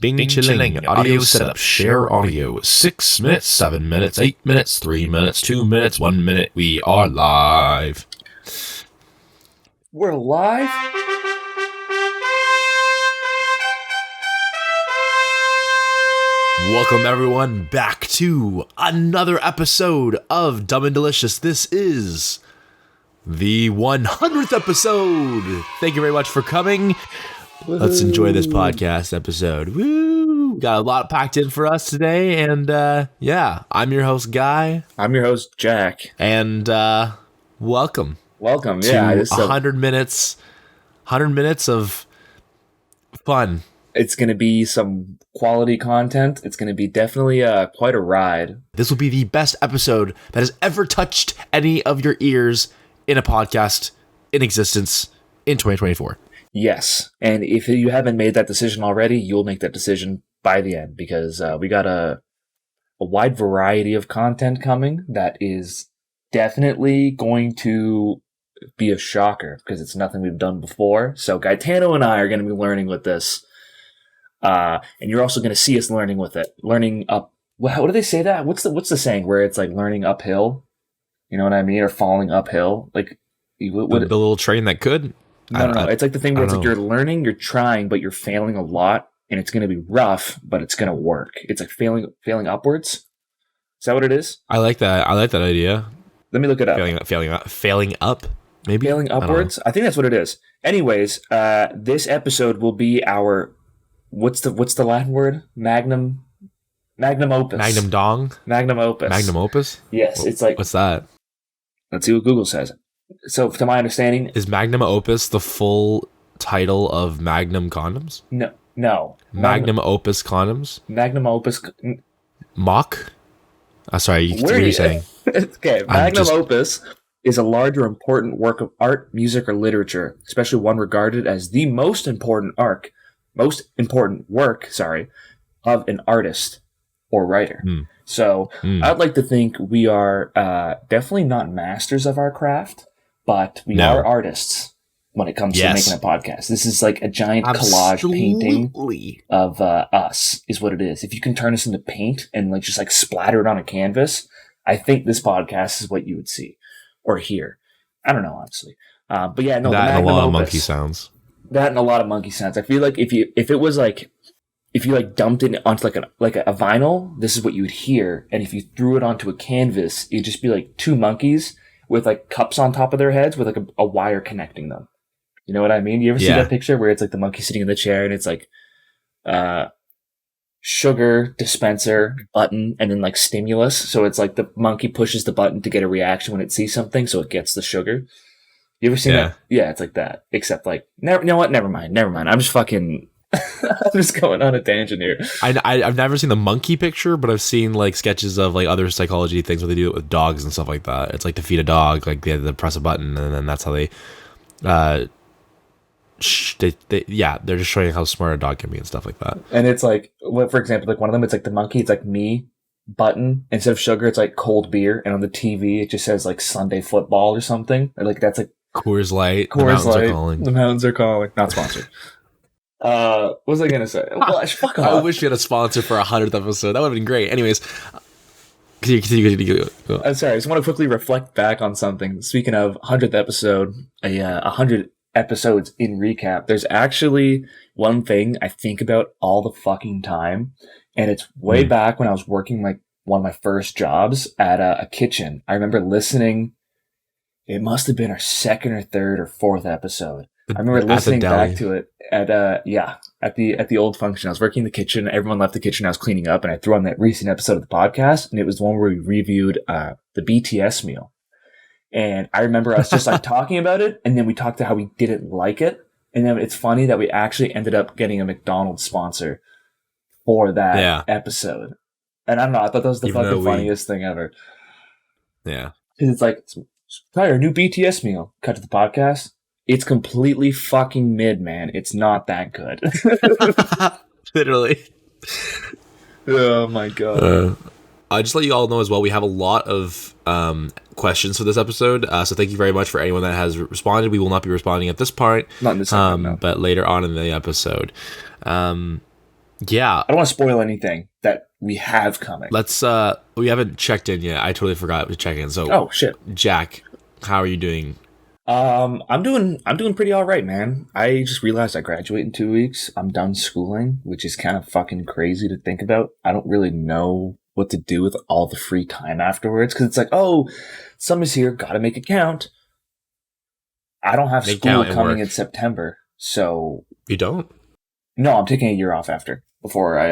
Bing chilling, audio setup, share audio, 6 minutes, 7 minutes, 8 minutes, 3 minutes, 2 minutes, 1 minute, we are live. We're live? Welcome everyone back to another episode of Dumb and Delicious. This is the 100th episode. Thank you very much for coming. Let's enjoy this podcast episode. Woo! Got a lot packed in for us today, and yeah, I'm your host, Guy. I'm your host, Jack. And welcome. Welcome, to yeah. 100 minutes of fun. It's going to be some quality content. It's going to be definitely quite a ride. This will be the best episode that has ever touched any of your ears in a podcast in existence in 2024. Yes, and if you haven't made that decision already, you'll make that decision by the end, because we got a wide variety of content coming that is definitely going to be a shocker, because it's nothing we've done before. So Gaetano and I are going to be learning with this, and you're also going to see us learning with it. Learning up. What do they say that? What's the saying where it's like learning uphill? You know what I mean? Or falling uphill? Like the little train that could. No. It's like the thing where it's like you're learning, you're trying, but you're failing a lot, and it's going to be rough, but it's going to work. It's like failing upwards. Is that what it is? I like that. I like that idea. Let me look it up. Failing up, maybe? Failing upwards? I think that's what it is. Anyways, this episode will be our, what's the Latin word? Magnum opus. Magnum dong? Magnum opus. Magnum opus? Yes, it's like... What's that? Let's see what Google says. So, to my understanding... Is Magnum Opus the full title of Magnum condoms? No. Magnum Opus condoms? Magnum Opus... Mock? Sorry, what are you saying? Okay, Magnum Opus is a large or important work of art, music, or literature, especially one regarded as the most important work of an artist or writer. So, I'd like to think we are definitely not masters of our craft, but we are artists when it comes to making a podcast. This is like a giant collage painting of us, is what it is. If you can turn us into paint and like just like splatter it on a canvas, I think this podcast is what you would see or hear. I don't know, honestly. But yeah, no, that and a lot of monkey sounds. That and a lot of monkey sounds. I feel like if you dumped it onto like a vinyl, this is what you would hear. And if you threw it onto a canvas, it'd just be like two monkeys with like cups on top of their heads with like a wire connecting them. You know what I mean? You ever see that picture where it's like the monkey sitting in the chair and it's like sugar dispenser button and then like stimulus. So it's like the monkey pushes the button to get a reaction when it sees something, so it gets the sugar. You ever seen that? Yeah, it's like that. Except like, you know what? Never mind. I'm just fucking... I'm just going on a tangent here. I've never seen the monkey picture, but I've seen like sketches of like other psychology things where they do it with dogs and stuff like that. It's like to feed a dog, like they have to press a button, and then that's how they they're just showing how smart a dog can be and stuff like that. And it's like, for example, like one of them, it's like the monkey, it's like me button, instead of sugar, it's like cold beer, and on the TV it just says like Sunday football or something. Or like that's like Coors Light. The mountains are calling. Not sponsored. What was I gonna say? Well, fuck off. I wish we had a sponsor for 100th episode. That would have been great. Anyways, continue. I'm sorry. I just want to quickly reflect back on something. Speaking of 100th episode, 100 episodes in recap. There's actually one thing I think about all the fucking time, and it's way back when I was working like one of my first jobs at a kitchen. I remember listening. It must have been our second or third or fourth episode. I remember listening back to it at the old function. I was working in the kitchen. Everyone left the kitchen. I was cleaning up, and I threw on that recent episode of the podcast, and it was the one where we reviewed the BTS meal. And I remember us just like talking about it, and then we talked to how we didn't like it. And then it's funny that we actually ended up getting a McDonald's sponsor for that episode. And I don't know. I thought that was the fucking funniest thing ever. Yeah, because it's like, try our new BTS meal. Cut to the podcast. It's completely fucking mid, man. It's not that good. Literally. Oh my god. I just let you all know as well, we have a lot of questions for this episode. So thank you very much for anyone that has responded. We will not be responding at this part. Not in this episode, no. But later on in the episode. Yeah. I don't want to spoil anything that we have coming. Let's we haven't checked in yet. I totally forgot to check in. So Oh shit. Jack, how are you doing? I'm doing pretty all right, man. I just realized I graduate in 2 weeks. I'm done schooling, which is kind of fucking crazy to think about. I don't really know what to do with all the free time afterwards because it's like, oh, summer's here, gotta make it count. I don't have school coming in September, so you don't. No, I'm taking a year off after before I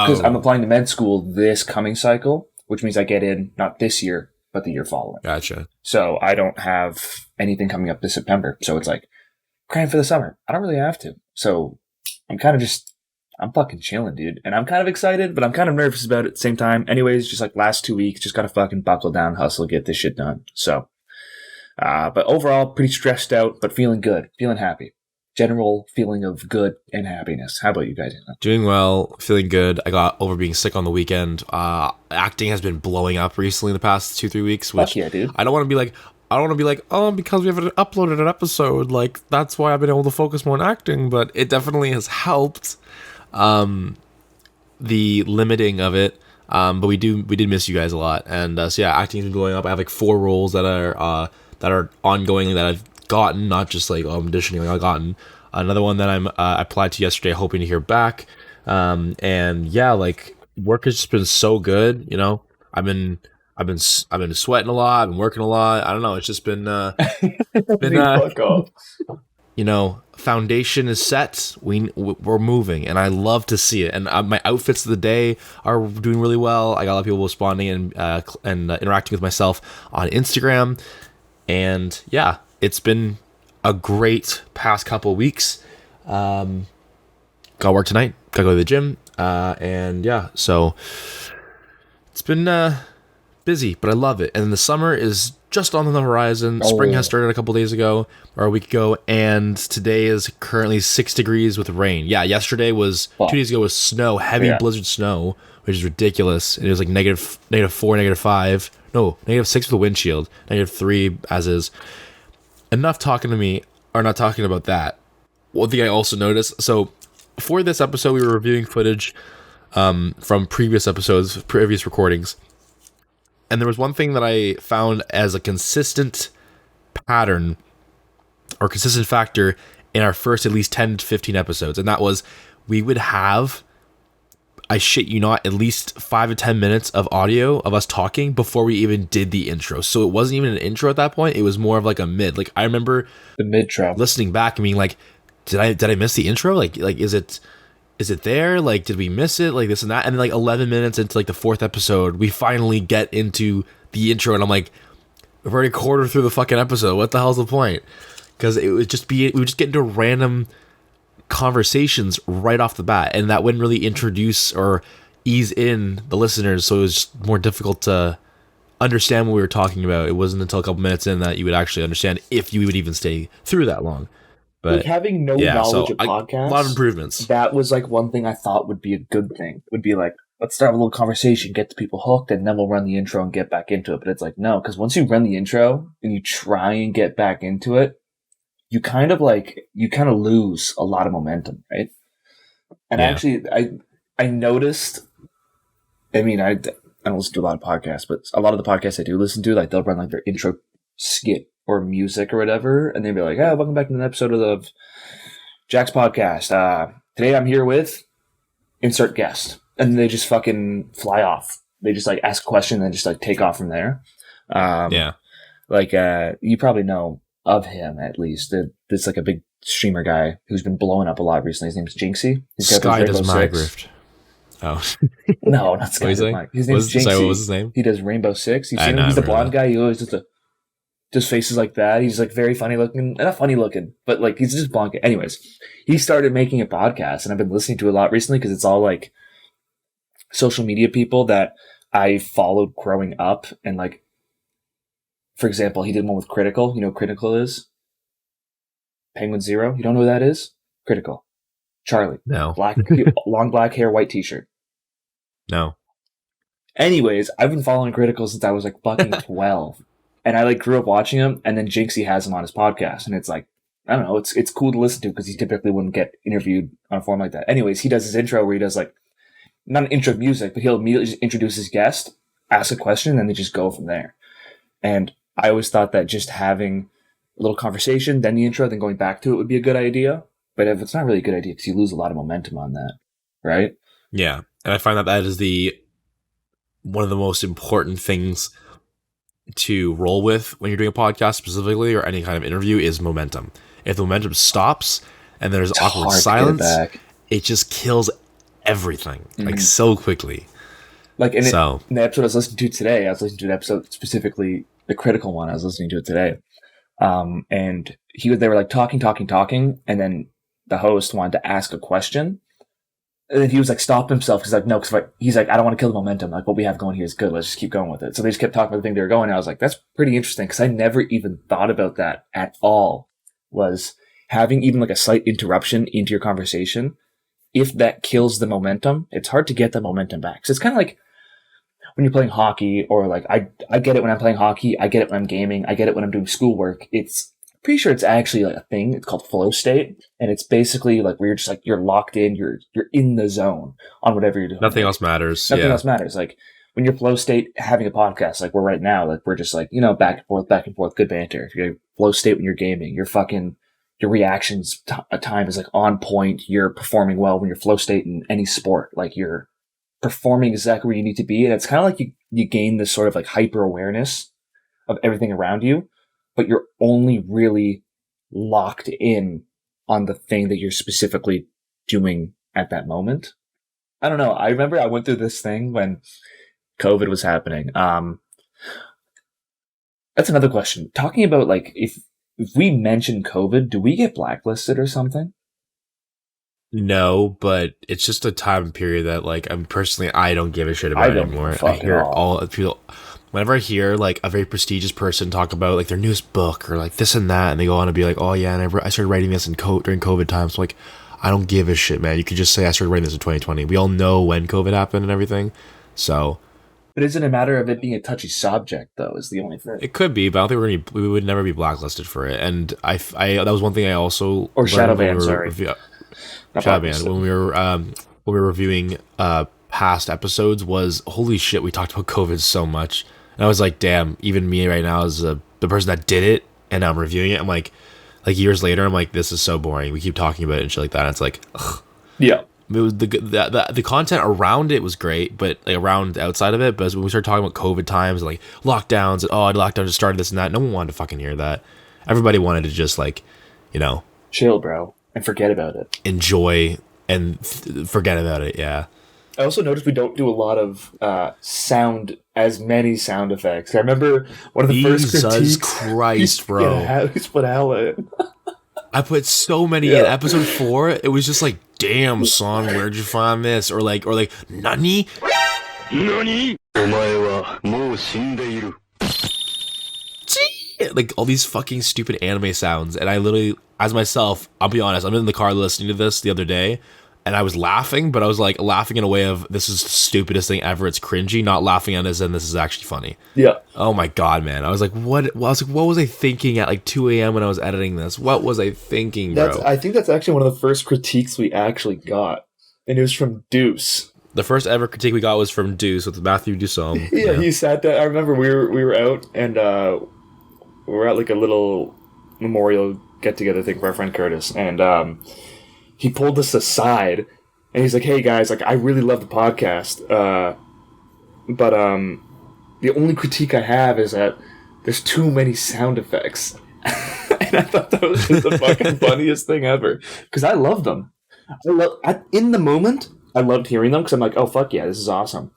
because I'm applying to med school this coming cycle, which means I get in not this year but the year following. Gotcha. So I don't have anything coming up this September. So it's like crying for the summer. I don't really have to. So I'm kind of I'm fucking chilling, dude. And I'm kind of excited, but I'm kind of nervous about it at the same time. Anyways, just like last 2 weeks, just gotta fucking buckle down, hustle, get this shit done. So, but overall, pretty stressed out, but feeling good, feeling happy. General feeling of good and happiness. How about you guys? Doing well, feeling good. I got over being sick on the weekend. Acting has been blowing up recently in the past 2-3 weeks, which Fuck yeah, dude. I don't want to be like, oh, because we haven't uploaded an episode, like that's why I've been able to focus more on acting, but it definitely has helped. The limiting of it. But we did miss you guys a lot. And so yeah, acting has been blowing up. I have like 4 roles that are ongoing that I've gotten, not just like I'm auditioning, I've gotten another one that I applied to yesterday, hoping to hear back. And yeah, like work has just been so good, you know. I've been sweating a lot, I've been working a lot. I don't know, it's just been fuck off. You know, foundation is set. We're moving, and I love to see it. And my outfits of the day are doing really well. I got a lot of people responding and interacting with myself on Instagram, and yeah, it's been a great past couple of weeks. Got to work tonight. Got to go to the gym, and yeah, so it's been busy, but I love it. And the summer is just on the horizon. Spring has started a couple days ago or a week ago, and today is currently 6 degrees with rain. Yeah, yesterday was 2 days ago was snow, heavy blizzard snow, which is ridiculous. It was like negative 4, -5, no, -6 with a windshield, -3 as is. Enough talking to me, or not talking about that. One thing I also noticed, so for this episode, we were reviewing footage from previous episodes, previous recordings. And there was one thing that I found as a consistent pattern or consistent factor in our first at least 10 to 15 episodes. And that was we would have, I shit you not, at least 5 to 10 minutes of audio of us talking before we even did the intro. So it wasn't even an intro at that point. It was more of like a mid. Like I remember the mid-tro listening back and being like, did I miss the intro? Like is it there? Like, did we miss it? Like this and that. And then like 11 minutes into like the 4th episode, we finally get into the intro. And I'm like, we're already a quarter through the fucking episode. What the hell's the point? Because we would just get into random conversations right off the bat. And that wouldn't really introduce or ease in the listeners. So it was just more difficult to understand what we were talking about. It wasn't until a couple minutes in that you would actually understand if you would even stay through that long. But like having no knowledge of podcasts, a lot of improvements. That was like one thing I thought would be a good thing. Would be like, let's start a little conversation, get the people hooked, and then we'll run the intro and get back into it. But it's like, no, because once you run the intro and you try and get back into it, you kind of lose a lot of momentum, right? And actually, I noticed. I mean, I don't listen to a lot of podcasts, but a lot of the podcasts I do listen to, like they'll run like their intro skit or music or whatever, and they'd be like, welcome back to an episode of Jack's podcast. Today I'm here with insert guest. And they just fucking fly off. They just like ask a question and then just like take off from there. Like you probably know of him at least. There's like a big streamer guy who's been blowing up a lot recently. His name's Jinxie. Sky does Minecraft. Oh. No, not Sky. His name's Jinxie. Sorry, what was his name? He does Rainbow Six. You've seen him? He's the blonde guy. He always just faces like that. He's like very funny looking. Not funny looking, but like he's just blonde. Anyways, he started making a podcast and I've been listening to it a lot recently because it's all like social media people that I followed growing up. And like, for example, he did one with Critical. You know what Critical is? Penguin Zero. You don't know who that is? Critical. Charlie. No. Long black hair, white t-shirt. No. Anyways, I've been following Critical since I was like fucking 12. And I like grew up watching him, and then Jinxie has him on his podcast, and it's like I don't know, it's cool to listen to because he typically wouldn't get interviewed on a forum like that. Anyways, he does his intro where he does like, not an intro of music, but he'll immediately just introduce his guest, ask a question, and then they just go from there. And I always thought that just having a little conversation, then the intro, then going back to it would be a good idea. But if it's not really a good idea because you lose a lot of momentum on that, right? Yeah. And I find that is one of the most important things to roll with when you're doing a podcast specifically, or any kind of interview, is momentum. If the momentum stops and there's awkward silence, it just kills everything like so quickly. Like in the episode I was listening to today, I was listening to an episode specifically, the critical one. I was listening to it today, and they were like talking, and then the host wanted to ask a question, and then he was like stopped himself because like no, because he's like, I don't want to kill the momentum. Like what we have going here is good. Let's just keep going with it. So they just kept talking about the thing they were going. And I was like, that's pretty interesting because I never even thought about that at all. Was having even like a slight interruption into your conversation. If that kills the momentum, it's hard to get the momentum back. So it's kind of like when you're playing hockey, or like I get it when I'm playing hockey. I get it when I'm gaming. I get it when I'm doing schoolwork. It's pretty sure it's actually like a thing. It's called flow state. And it's basically like where you're just like, you're locked in, you're in the zone on whatever you're doing. Nothing else matters. Nothing else matters. Like when you're flow state having a podcast, like we're right now, like we're just like, back and forth, good banter. If you're flow state when you're gaming, your reactions time is like on point. You're performing well when you're flow state in any sport. Like you're performing exactly where you need to be. And it's kind of like you gain this sort of like hyper awareness of everything around you, but you're only really locked in on the thing that you're specifically doing at that moment. I don't know. I remember I went through this thing when COVID was happening. That's another question. Talking about like, if we mention COVID, do we get blacklisted or something? No, but it's just a time period that like I don't give a shit about anymore. I hear all people. Whenever I hear like a very prestigious person talk about like their newest book or like this and that, and they go on to be like, oh yeah, and I started writing this during COVID times. So, like, I don't give a shit, man. You could just say I started writing this in 2020. We all know when COVID happened and everything. So, but isn't it a matter of it being a touchy subject though? Is the only thing. It could be, but I don't think we would never be blacklisted for it. And I that was one thing I also shadow banned. Shadow banned when we were reviewing past episodes. Was holy shit, we talked about COVID so much. And I was like, damn, even me right now as the person that did it, and I'm reviewing it, I'm like years later, I'm like, this is so boring. We keep talking about it and shit like that. And it's like, ugh. Yeah. It was the content around it was great, but like around outside of it. But when we started talking about COVID times and like lockdowns, and lockdown just started this and that, no one wanted to fucking hear that. Everybody wanted to just like, chill, bro, and forget about it. Enjoy and forget about it. Yeah. I also noticed we don't do a lot of as many sound effects. I remember one of the first critiques. Jesus Christ, bro. Yeah, he's put hella in. I put so many in episode 4. It was just like, damn, son, where'd you find this? Or like, nani? Nani? Like all these fucking stupid anime sounds. And I literally, as myself, I'll be honest, I'm in the car listening to this the other day, and I was laughing, but I was like laughing in a way of, this is the stupidest thing ever. It's cringy, not laughing at it and this is actually funny. Yeah. Oh my God, man. I was like, what was I thinking at like 2 a.m. when I was editing this? What was I thinking, bro? I think that's actually one of the first critiques we actually got. And it was from Deuce. The first ever critique we got was from Deuce with Matthew Dussault. Yeah, he sat down. I remember we were out, and we were at like a little memorial get-together thing for our friend Curtis. And he pulled us aside, and he's like, "Hey guys, like I really love the podcast, but the only critique I have is that there's too many sound effects." And I thought that was just the fucking funniest thing ever, because I love them. In the moment, I loved hearing them because I'm like, "Oh fuck yeah, this is awesome."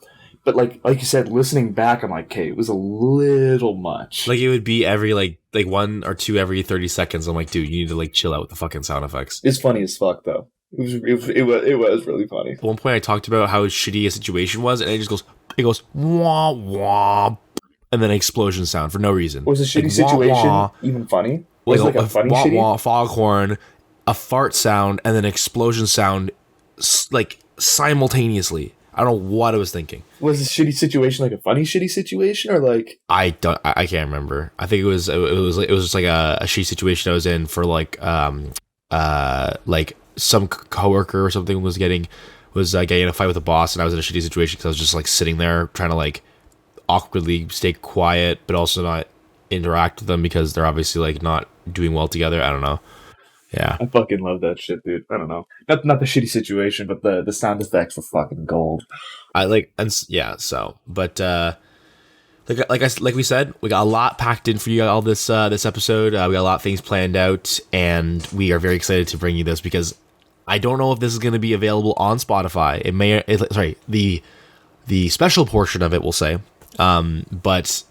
But like you said, listening back, I'm like, "Okay, it was a little much." Like it would be every like 1 or 2 every 30 seconds. I'm like, dude, you need to like chill out with the fucking sound effects. It's funny as fuck though. It was really funny. At one point, I talked about how shitty a situation was, and it goes wah wah, and then an explosion sound for no reason. Was a shitty like, situation wah, wah, even funny? Was like a funny wah, shitty? Wah, foghorn, a fart sound, and then explosion sound like simultaneously. I don't know what I was thinking. Was this shitty situation like a funny shitty situation or like? I can't remember. I think it was just like a shitty situation I was in for like some coworker or something was getting in a fight with a boss, and I was in a shitty situation because I was just like sitting there trying to like awkwardly stay quiet, but also not interact with them because they're obviously like not doing well together. I don't know. Yeah, I fucking love that shit, dude. I don't know. Not the shitty situation, but the sound effects were fucking gold. So, but like we said, we got a lot packed in for you all this episode. We got a lot of things planned out, and we are very excited to bring you this because I don't know if this is going to be available on Spotify. The special portion of it, we'll say, but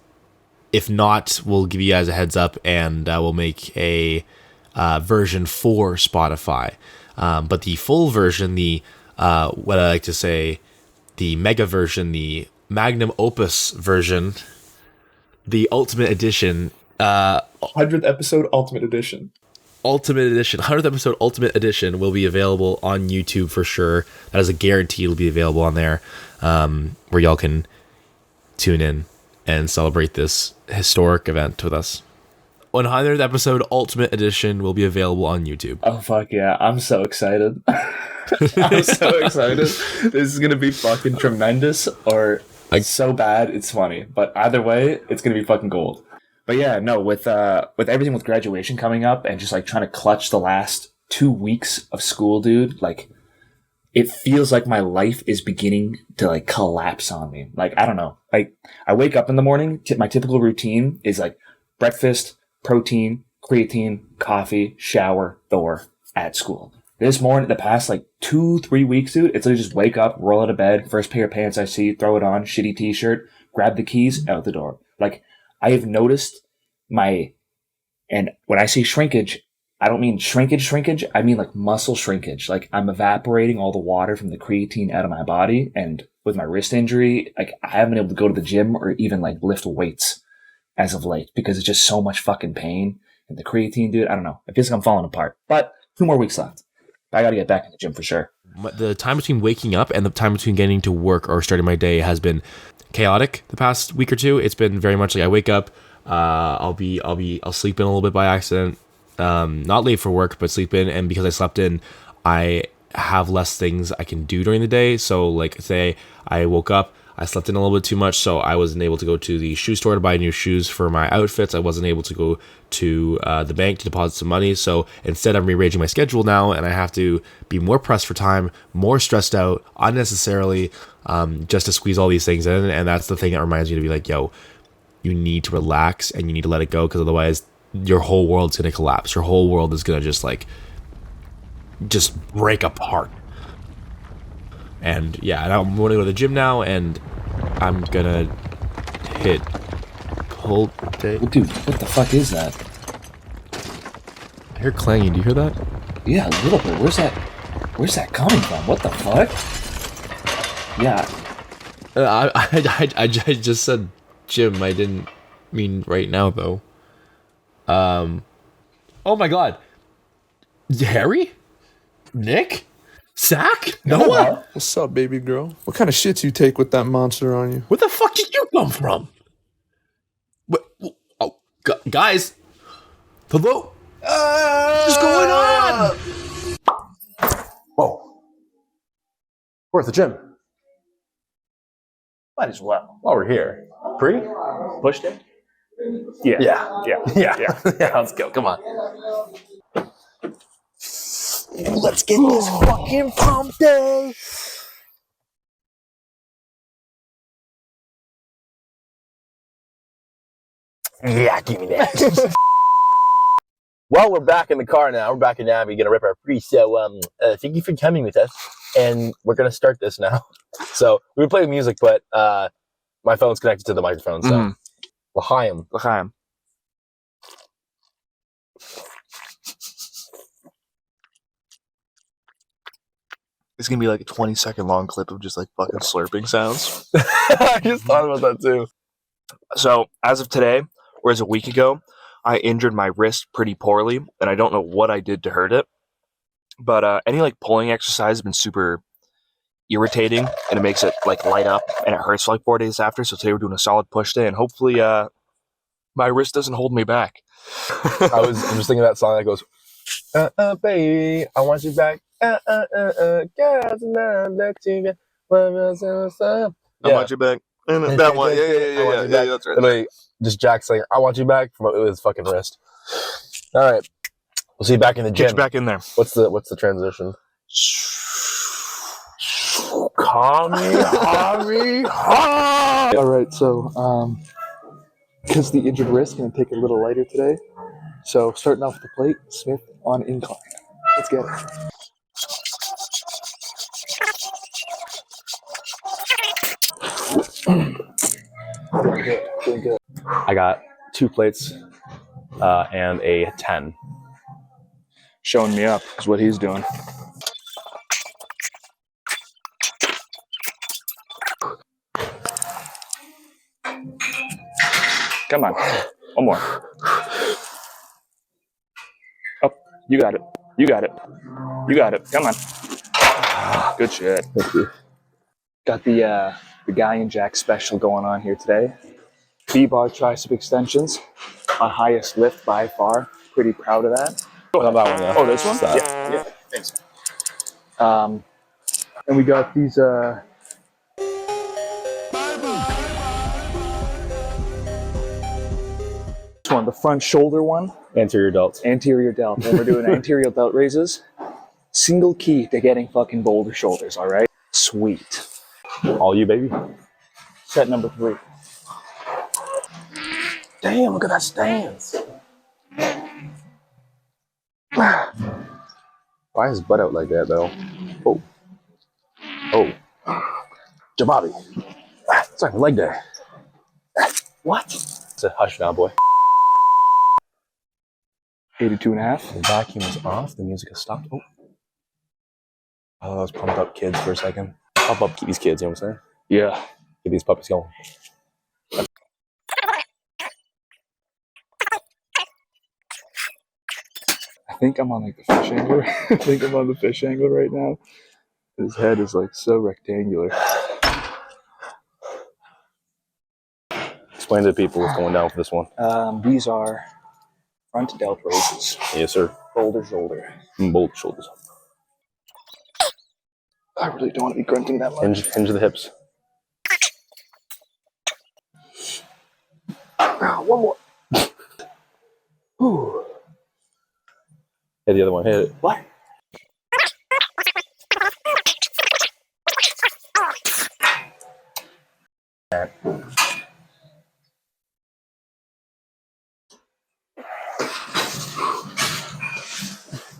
if not, we'll give you guys a heads up, and we'll make a version for Spotify. But the full version, what I like to say, the mega version, the Magnum Opus version, the Ultimate Edition, 100th episode Ultimate Edition. 100th episode Ultimate Edition will be available on YouTube for sure. That is a guarantee. It'll be available on there, where y'all can tune in and celebrate this historic event with us. 100th episode Ultimate Edition will be available on YouTube. Oh fuck yeah! I'm so excited. I'm so excited. This is gonna be fucking tremendous, or so bad it's funny. But either way, it's gonna be fucking gold. But yeah, no, with everything with graduation coming up and just like trying to clutch the last 2 weeks of school, dude, like it feels like my life is beginning to like collapse on me. Like, I don't know. Like I wake up in the morning, my typical routine is like breakfast, protein, creatine, coffee, shower, Thor at school. This morning, the past like 2-3 weeks, dude, it's literally just wake up, roll out of bed, first pair of pants I see, throw it on, shitty t-shirt, grab the keys, out the door. Like, I have noticed and when I say shrinkage, I don't mean shrinkage, I mean like muscle shrinkage. Like I'm evaporating all the water from the creatine out of my body, and with my wrist injury, like I haven't been able to go to the gym or even like lift weights as of late because it's just so much fucking pain. And the creatine, dude, I don't know. It feels like I'm falling apart. But 2 more weeks left. I got to get back in the gym for sure. The time between waking up and the time between getting to work or starting my day has been chaotic the past week or two. It's been very much like I wake up, I'll sleep in a little bit by accident, not late for work, but sleep in. And because I slept in, I have less things I can do during the day. So like say I woke up, I slept in a little bit too much, so I wasn't able to go to the shoe store to buy new shoes for my outfits. I wasn't able to go to the bank to deposit some money. So instead, I'm rearranging my schedule now, and I have to be more pressed for time, more stressed out, unnecessarily, just to squeeze all these things in. And that's the thing that reminds me to be like, yo, you need to relax and you need to let it go, because otherwise your whole world's going to collapse. Your whole world is going to just break apart. And yeah, and I'm going to go to the gym now, and I'm gonna hit pull day. Well, dude, what the fuck is that? I hear clanging. Do you hear that? Yeah, a little bit. Where's that coming from? What the fuck? Yeah. I just said gym. I didn't mean right now though. Oh my god. Harry? Nick? Zach? Noah? What's up, baby girl? What kind of shit you take with that monster on you? Where the fuck did you come from? What? Oh, guys. Hello? What's going on? Whoa. Where's the gym? Might as well. While we're here. Pre? Pushed it? Yeah. Yeah, let's go. Come on. Let's get this fucking pump day. Yeah, give me that. Well, we're back in the car now. We're back in Navy, gonna rip our pre. So, thank you for coming with us, and we're gonna start this now. So we were playing music, but my phone's connected to the microphone. So, L'chaim. L'chaim. It's gonna be like a 20-second long clip of just like fucking slurping sounds. I just thought about that too. So, as of today, or as a week ago, I injured my wrist pretty poorly, and I don't know what I did to hurt it. But any like pulling exercise has been super irritating, and it makes it like light up, and it hurts for like 4 days after. So today we're doing a solid push day, and hopefully my wrist doesn't hold me back. I'm just thinking of that song that goes, baby, I want you back. Girls, let you get I want you back. And that one, yeah, that's right. Literally, just Jack saying, I want you back from his fucking wrist. All right. We'll see you back in the gym. Get you back in there. What's the transition? Kami. All right, so because the injured wrist going to take it a little lighter today. So starting off with the plate, Smith on incline. Let's get it. Doing good. I got 2 plates and a 10. Showing me up is what he's doing. Come on. One more. Oh, you got it. You got it. You got it. Come on. Good shit. Thank you. Got the guy and Jack special going on here today. B-bar tricep extensions, my highest lift by far. Pretty proud of that. Not that one, though. Oh, this one? Yeah. Thanks. And we got these this one, the front shoulder one, Anterior delts. anterior delt. When we're doing anterior delt raises, single key to getting fucking boulder shoulders, all right? Sweet. All you, baby. Set number 3. Damn, look at that stance. Why is his butt out like that, though? Oh. Jababi. It's like a leg day. What? It's a hush now, boy. 82.5. The vacuum is off. The music has stopped. Oh, let's pump up kids for a second. Pump up these kids, you know what I'm saying? Yeah. Get these puppies going. I think I'm on like the fish angler. I think I'm on the fish angler right now. His head is like so rectangular. Explain to the people what's going down for this one. These are front delt raises. Yes, sir. Boulder shoulder. Both shoulders. I really don't want to be grunting that much. Hinge the hips. One more. Ooh. Hit the other one. Hit it. What?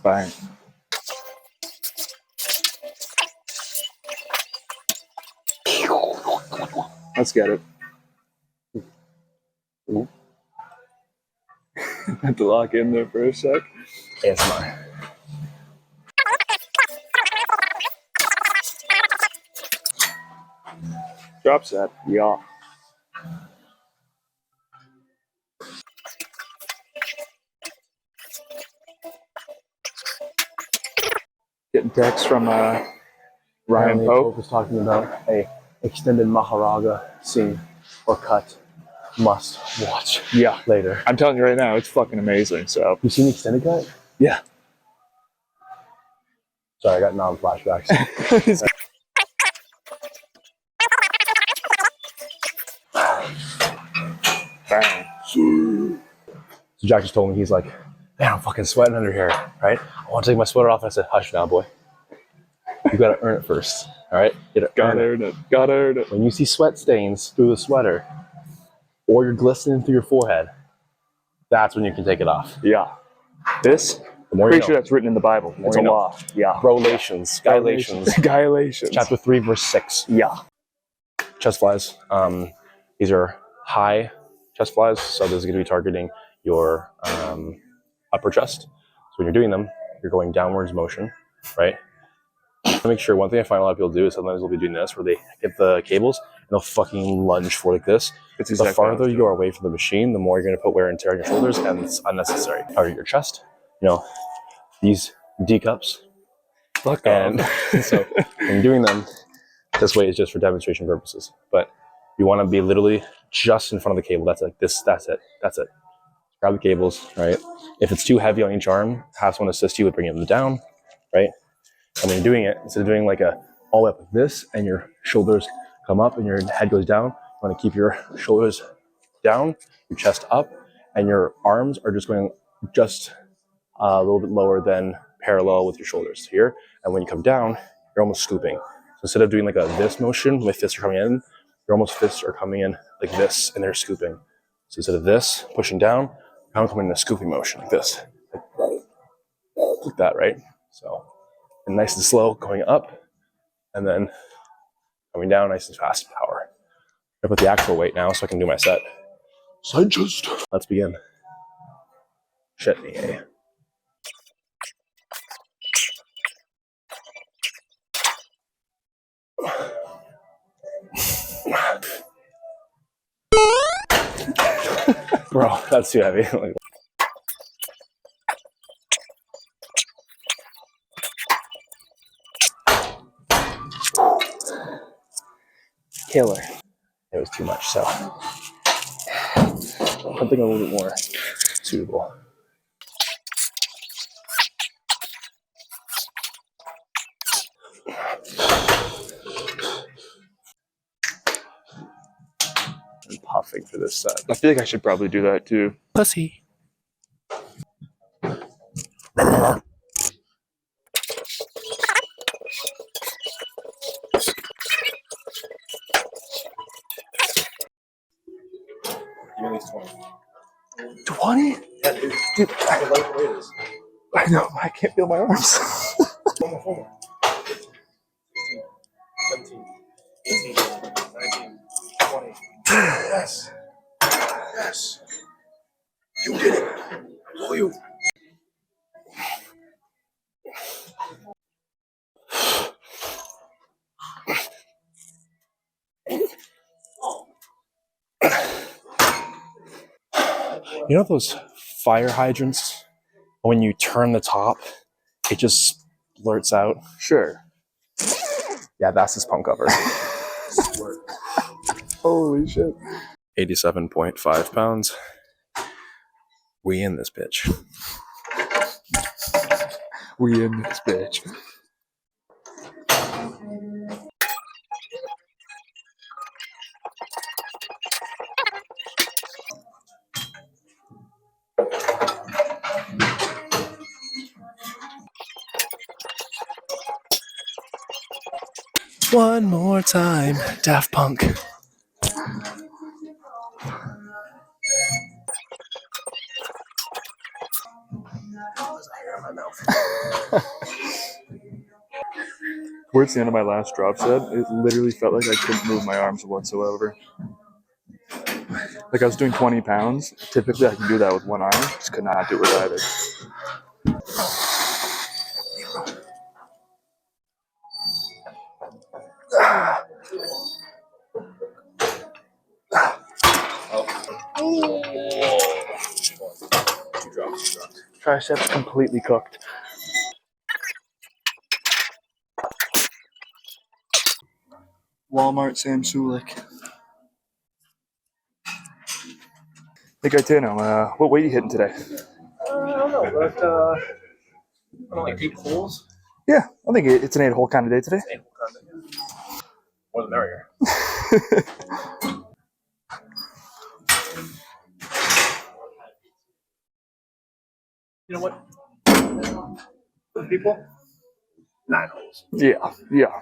Fine. Let's get it. Ooh. Had to lock in there for a sec. ASMR. Drop set. Yeah. Getting text from Ryan Pope. Was talking about a extended Maharaga scene or cut. Must watch Yeah. later. I'm telling you right now, it's fucking amazing. So You seen the extended cut? yeah. Sorry, I got non-flashbacks. Bang. So Jack just told me, he's like, man, I'm fucking sweating under here, right? I want to take my sweater off. And I said, hush now, boy. You gotta earn it first, all right? You Gotta earn it. Gotta earn it. When you see sweat stains through the sweater, or you're glistening through your forehead, that's when you can take it off. Yeah. This, The more pretty you sure know. that's written in the Bible. It's a you know. law. Yeah. Brolations, gylations. Gylations. Chapter 3, verse 6. Yeah. Chest flies. These are high chest flies, so this is going to be targeting your upper chest. So when you're doing them, you're going downwards motion, right? To make sure, one thing I find a lot of people do is sometimes they'll be doing this, where they get the cables and they'll fucking lunge for like this. It's The exactly farther you are away from the machine, the more you're going to put wear and tear on your shoulders, and it's unnecessary. Target your chest. You know, these D cups. Fuck And off. so when you're doing them, This way is just for demonstration purposes. But you want to be literally just in front of the cable. That's like this. That's it. That's it. Grab the cables, right? If it's too heavy on each arm, have someone assist you with bringing them down, right? And when you're doing it, instead of doing like a all the way up like this and your shoulders come up and your head goes down, you want to keep your shoulders down, your chest up, and your arms are just going just a little bit lower than parallel with your shoulders here. And when you come down, you're almost scooping. So instead of doing like a this motion, my fists are coming in, your almost fists are coming in like this and they're scooping. So instead of this, pushing down, I'm coming in a scooping motion like this. Like that, right? So and nice and slow going up and then coming down nice and fast power. I put the actual weight now so I can do my set. Side chest. Let's begin. Shit me, eh? Bro, that's too heavy. Killer. It was too much, so something a little bit more suitable. I'm puffing for this set. I feel like I should probably do that too. Pussy. At least 20. 20? Yeah, dude. Dude, How light the weight is. I know, I can't feel my arms. One more. 16, 17, 18, 19, 20. Yes. Yes. You did it. Oh, you. You know those fire hydrants? When you turn the top, it just blurts out. Sure. Yeah, that's this punk cover. Holy shit. 87.5 pounds. We in this bitch. We in this bitch. One more time, Daft Punk. Towards the end of my last drop set, it literally felt like I couldn't move my arms whatsoever. Like I was doing 20 pounds. Typically I can do that with one arm. Just could not do it with either. Triceps completely cooked. Walmart Sam Sulik. Hey Gaetano, what weight are you hitting today? I don't know, but I don't like deep holes. Yeah, I think it's an 8-hole kind of day today. More the merrier. You know what? For the people, 9 holes. Yeah, yeah.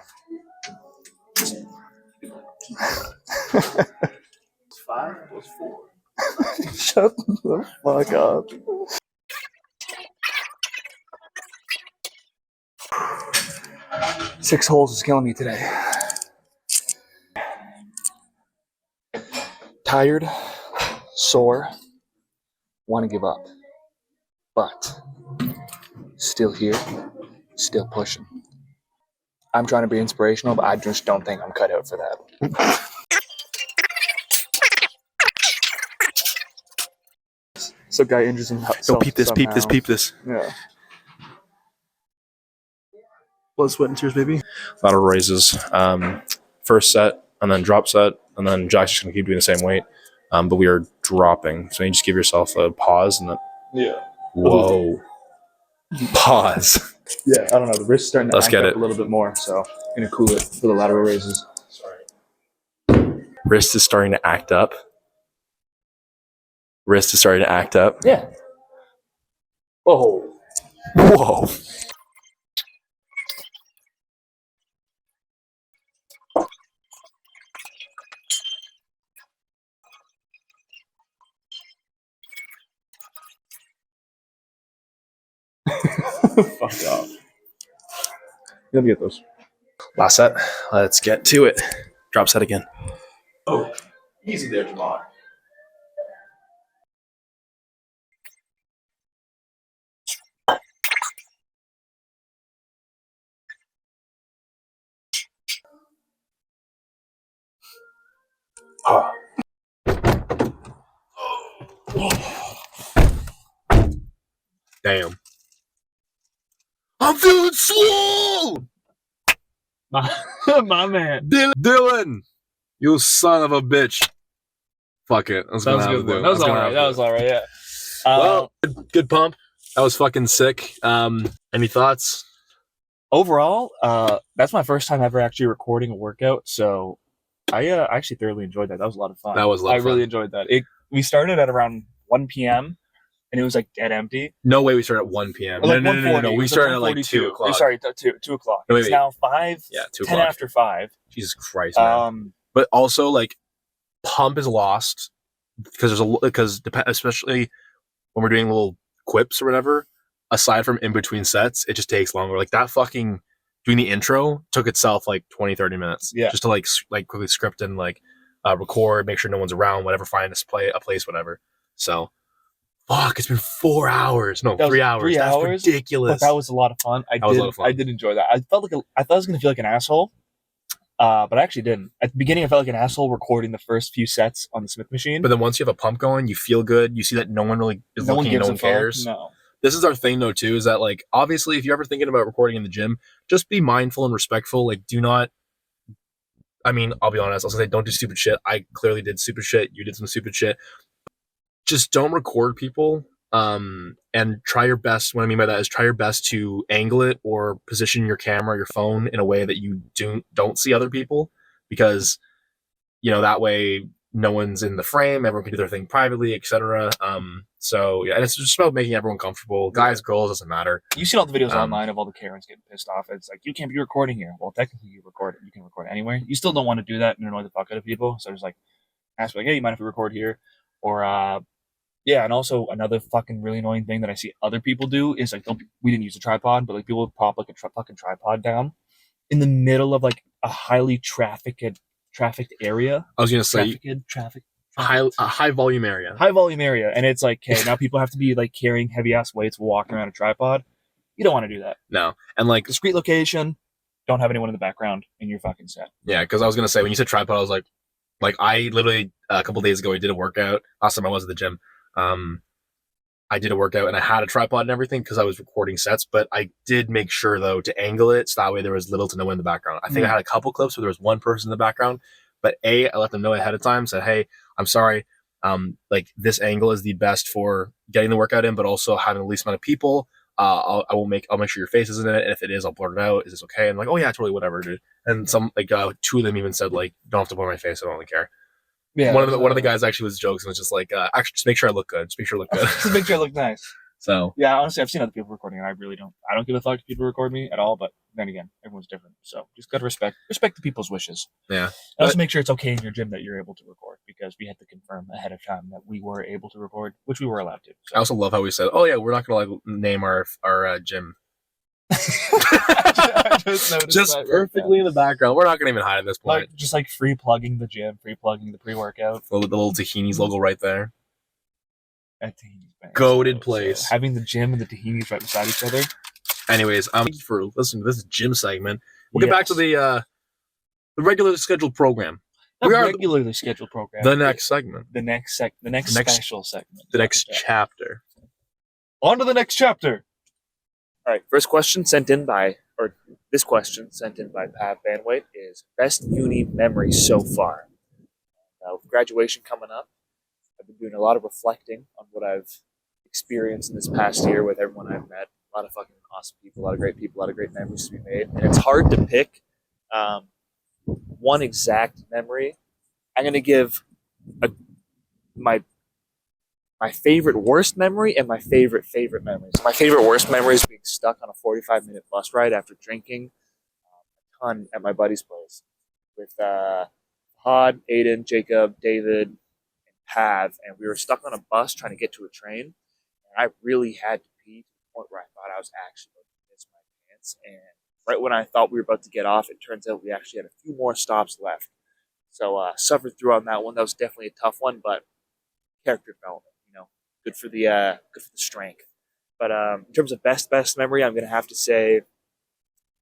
5 plus 4. Shut the fuck up. Six holes is killing me today. Tired, sore, want to give up. But still here, still pushing. I'm trying to be inspirational, but I just don't think I'm cut out for that. So guy injures himself. Don't peep this, somehow. peep this. Yeah. Blood, sweat, and tears, baby. A lot of raises. first set, and then drop set, and then Jack's just going to keep doing the same weight. But we are dropping. So you just give yourself a pause and then. Yeah. Whoa. Pause. Yeah, I don't know. The wrist's starting to Let's act get up it. a little bit more, so I'm going to cool it for the lateral raises. Wrist is starting to act up. Wrist is starting to act up. Yeah. Whoa. Whoa. Fuck off. Let me get those. Last set. Let's get to it. Drop set again. Oh, easy there, Jamal. Ah. Damn. I'm feeling swole! My man. Dylan! You son of a bitch. Fuck it. That's That was a good one. That was all right. That was all right, yeah. Well, good pump. That was fucking sick. Any thoughts? Overall, that's my first time ever actually recording a workout, so I actually thoroughly enjoyed that. That was a lot of fun. That was a lot of I really fun. enjoyed that. We started at around 1 p.m. and it was like dead empty. No way we started at 1 p.m. Or like No. 1:40. We It was started at like like 2 o'clock. Sorry, 2 o'clock. No, wait, It's wait. now 5, Yeah, 2 10 o'clock. after 5. Jesus Christ, man. But also, like, pump is lost because especially when we're doing little quips or whatever, aside from in between sets, it just takes longer. Like that fucking doing the intro took itself like 20-30 minutes. Yeah. Just to like quickly script and like record, make sure no one's around, whatever, find a place, whatever. So fuck, it's been 4 hours. No, 3 hours. 3 That's hours, ridiculous. But that was a lot of fun. was a lot of fun. I did enjoy that. I thought I was going to feel like an asshole, but I actually didn't. At the beginning, I felt like an asshole recording the first few sets on the Smith machine. But then once you have a pump going, you feel good. You see that no one really is looking and no one cares. No. This is our thing though too, is that like obviously if you're ever thinking about recording in the gym, just be mindful and respectful. Like do not, I mean, I'll be honest, I'll say don't do stupid shit. I clearly did stupid shit. You did some stupid shit. Just don't record people. And try your best. What I mean by that is try your best to angle it or position your camera, your phone in a way that you don't see other people, because that way no one's in the frame, everyone can do their thing privately, etc. So yeah, and it's just about making everyone comfortable. Guys, girls, doesn't matter. You've seen all the videos online of all the Karens getting pissed off. It's like, you can't be recording here. Well, technically you record it. You can record anywhere. You still don't want to do that and annoy the fuck out of people. So just like ask like, hey, you mind if we record here? Or yeah, and also another fucking really annoying thing that I see other people do is like, we didn't use a tripod, but like people prop like a fucking tripod down in the middle of like a highly trafficked area. I was gonna say high volume area. High volume area, and it's like, okay, now people have to be like carrying heavy ass weights, walking around a tripod. You don't want to do that. No, and like discreet location. Don't have anyone in the background in your fucking set. Yeah, because I was gonna say when you said tripod, I was like I literally a couple days ago I did a workout. Last time I was at the gym. I did a workout and I had a tripod and everything because I was recording sets, but I did make sure though to angle it so that way there was little to no one in the background. I think I had a couple clips where there was one person in the background, but I let them know ahead of time, said, hey, I'm sorry, like this angle is the best for getting the workout in, but also having the least amount of people. I'll make sure your face isn't in it, and if it is, I'll blur it out. Is this okay? And like, oh yeah, totally, whatever, dude. And some like 2 of them even said like, don't have to blur my face, I don't really care. Yeah, one of the guys actually was jokes and was just like, actually, just make sure I look good. Just make sure I look good. Just make sure I look nice. So yeah, honestly, I've seen other people recording, and I really don't. I don't give a fuck if people record me at all. But then again, everyone's different, so just gotta respect the people's wishes. Yeah. And also make sure it's okay in your gym that you're able to record, because we had to confirm ahead of time that we were able to record, which we were allowed to. So. I also love how we said, oh yeah, we're not gonna like name our gym. just perfectly in the background. We're not gonna even hide at this point. Like, just like free plugging the gym, free plugging the pre-workout. The little Tahini's logo right there. At Tahini's Bank. Goated place. So having the gym and the Tahini's right beside each other. Anyways, thank you for listening to this gym segment. We'll get back to the regularly scheduled program. Regularly scheduled program. The next segment. The next special segment. The next chapter. On to the next chapter. All right, first question sent in by, or This question, sent in by Pat Van Waite, is best uni memory so far. With graduation coming up, I've been doing a lot of reflecting on what I've experienced in this past year with everyone I've met. A lot of fucking awesome people, a lot of great people, a lot of great memories to be made. And it's hard to pick one exact memory. I'm going to give my favorite worst memory and my favorite memory. So my favorite worst memory is being stuck on a 45-minute bus ride after drinking a ton at my buddy's place with Hod, Aiden, Jacob, David, and Pav, and we were stuck on a bus trying to get to a train. And I really had to pee to the point where I thought I was actually going to miss my pants. And right when I thought we were about to get off, it turns out we actually had a few more stops left. So suffered through on that one. That was definitely a tough one, but character development, good for the strength. But in terms of best memory, I'm gonna have to say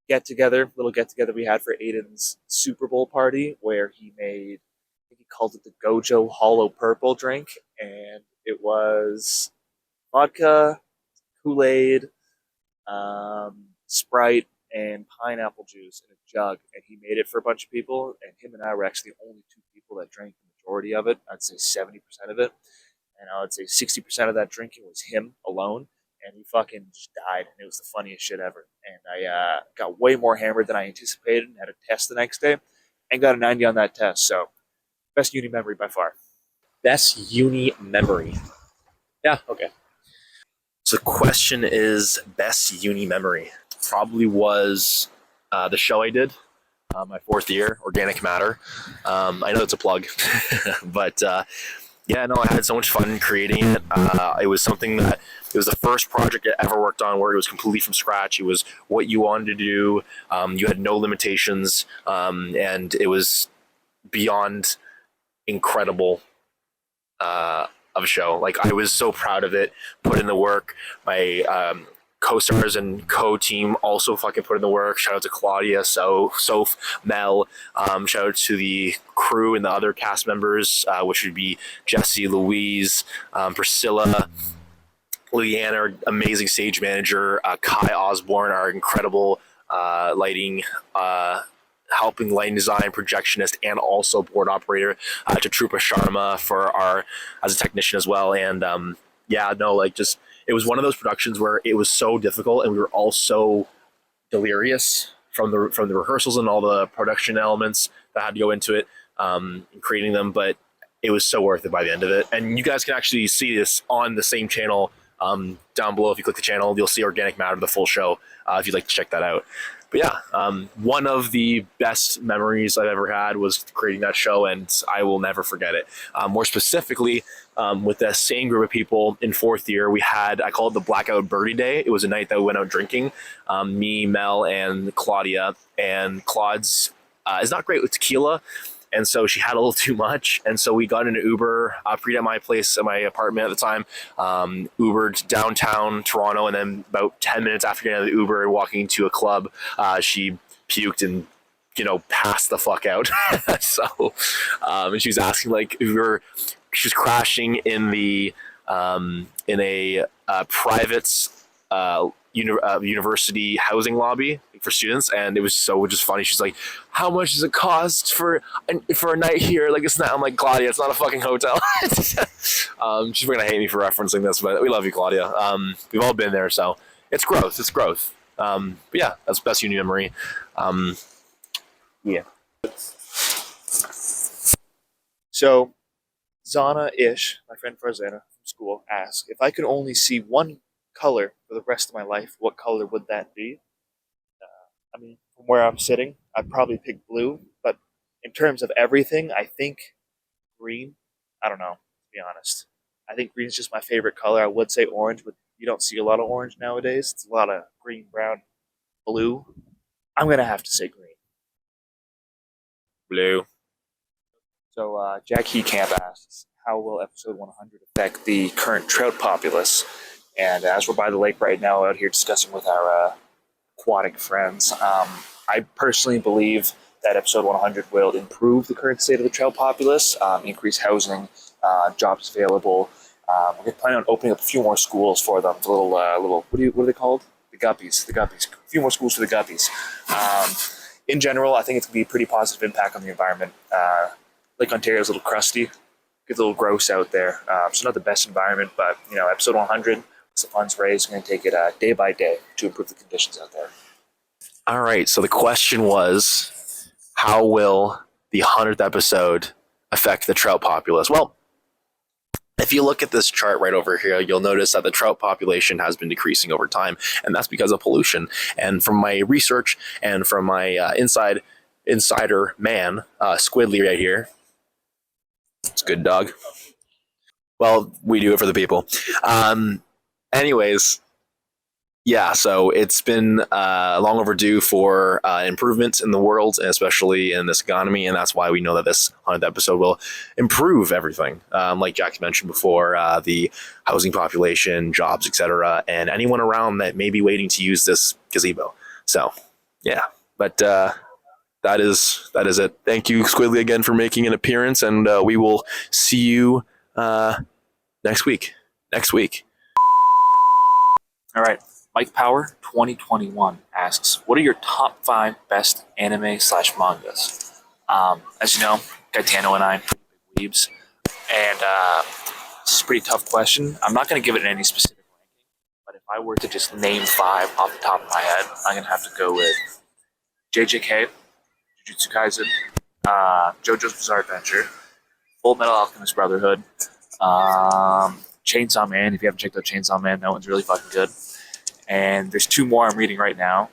little get together we had for Aiden's Super Bowl party, where he made, I think he called it the Gojo Hollow Purple drink, and it was vodka, Kool-Aid, Sprite, and pineapple juice in a jug, and he made it for a bunch of people, and him and I were actually the only two people that drank the majority of it. I'd say 70% of it, and I would say 60% of that drinking was him alone, and he fucking just died, and it was the funniest shit ever. And I got way more hammered than I anticipated, and had a test the next day, and got a 90 on that test, so best uni memory by far. Best uni memory. Yeah, okay. So the question is best uni memory. Probably was the show I did my 4th year, Organic Matter. I know it's a plug, but yeah, no, I had so much fun creating it. It was something that, it was the first project I ever worked on where it was completely from scratch. It was what you wanted to do. You had no limitations, and it was beyond incredible of a show. Like, I was so proud of it, put in the work. My co-stars and co-team also fucking put in the work. Shout out to Claudia, Soph, Mel. Shout out to the crew and the other cast members, which would be Jesse, Louise, Priscilla, Leanne, our amazing stage manager, Kai Osborne, our incredible lighting, helping lighting design, projectionist, and also board operator, to Trupa Sharma as a technician as well. And it was one of those productions where it was so difficult, and we were all so delirious from the rehearsals and all the production elements that had to go into it, in creating them. But it was so worth it by the end of it. And you guys can actually see this on the same channel down below. If you click the channel, you'll see Organic Matter, the full show, if you'd like to check that out. But yeah, one of the best memories I've ever had was creating that show, and I will never forget it. More specifically, with the same group of people in 4th year, I called it the Blackout Birdie Day. It was a night that we went out drinking, me, Mel, and Claudia. And Claude's is not great with tequila, and so she had a little too much. And so we got in an Uber, pre at my place, at my apartment at the time, Ubered downtown Toronto, and then about 10 minutes after getting out of the Uber and walking to a club, she puked and, passed the fuck out. And she was asking, like, she was crashing in in a private university housing lobby for students, and it was so just funny. She's like, "How much does it cost for a night here?" Like, it's not. I'm like, Claudia, it's not a fucking hotel. She's gonna hate me for referencing this, but we love you, Claudia. We've all been there, so it's growth. It's growth. But yeah, that's best uni memory. Yeah. So, Zana-ish, my friend Farzana from school, asked, if I could only see one color for the rest of my life, what color would that be? From where I'm sitting, I'd probably pick blue, but in terms of everything, I think green. I don't know, to be honest. I think green's just my favorite color. I would say orange, but you don't see a lot of orange nowadays. It's a lot of green, brown, blue. I'm going to have to say green. Blue. So Jack Heecamp asks, how will episode 100 affect the current trout populace? And as we're by the lake right now, out here discussing with our aquatic friends, I personally believe that episode 100 will improve the current state of the trout populace, increase housing, jobs available. We're planning on opening up a few more schools for them. The little what are they called? The guppies. A few more schools for the guppies. In general, I think it's going to be a pretty positive impact on the environment. Lake Ontario's a little crusty, gets a little gross out there. So not the best environment, but episode 100, it's the funds raised. We're going to take it day by day to improve the conditions out there. All right. So the question was, how will the 100th episode affect the trout populace? Well, if you look at this chart right over here, you'll notice that the trout population has been decreasing over time, and that's because of pollution. And from my research and from my insider man, Squidly right here, it's a good dog. Well, we do it for the people. Anyways, yeah, so it's been long overdue for improvements in the world, and especially in this economy, and that's why we know that this 100th episode will improve everything. Like Jack mentioned before, the housing population, jobs, etc., and anyone around that may be waiting to use this gazebo. So, yeah, but that is it. Thank you, Squidly, again for making an appearance, and we will see you next week. All right. Mike Power 2021 asks, what are your top 5 best anime/mangas? As you know, Gaetano and I are pretty big weebs, and this is a pretty tough question. I'm not going to give it any specific ranking, but if I were to just name 5 off the top of my head, I'm going to have to go with JJK, Jujutsu Kaisen, JoJo's Bizarre Adventure, Full Metal Alchemist Brotherhood, Chainsaw Man. If you haven't checked out Chainsaw Man, that one's really fucking good. And there's 2 more I'm reading right now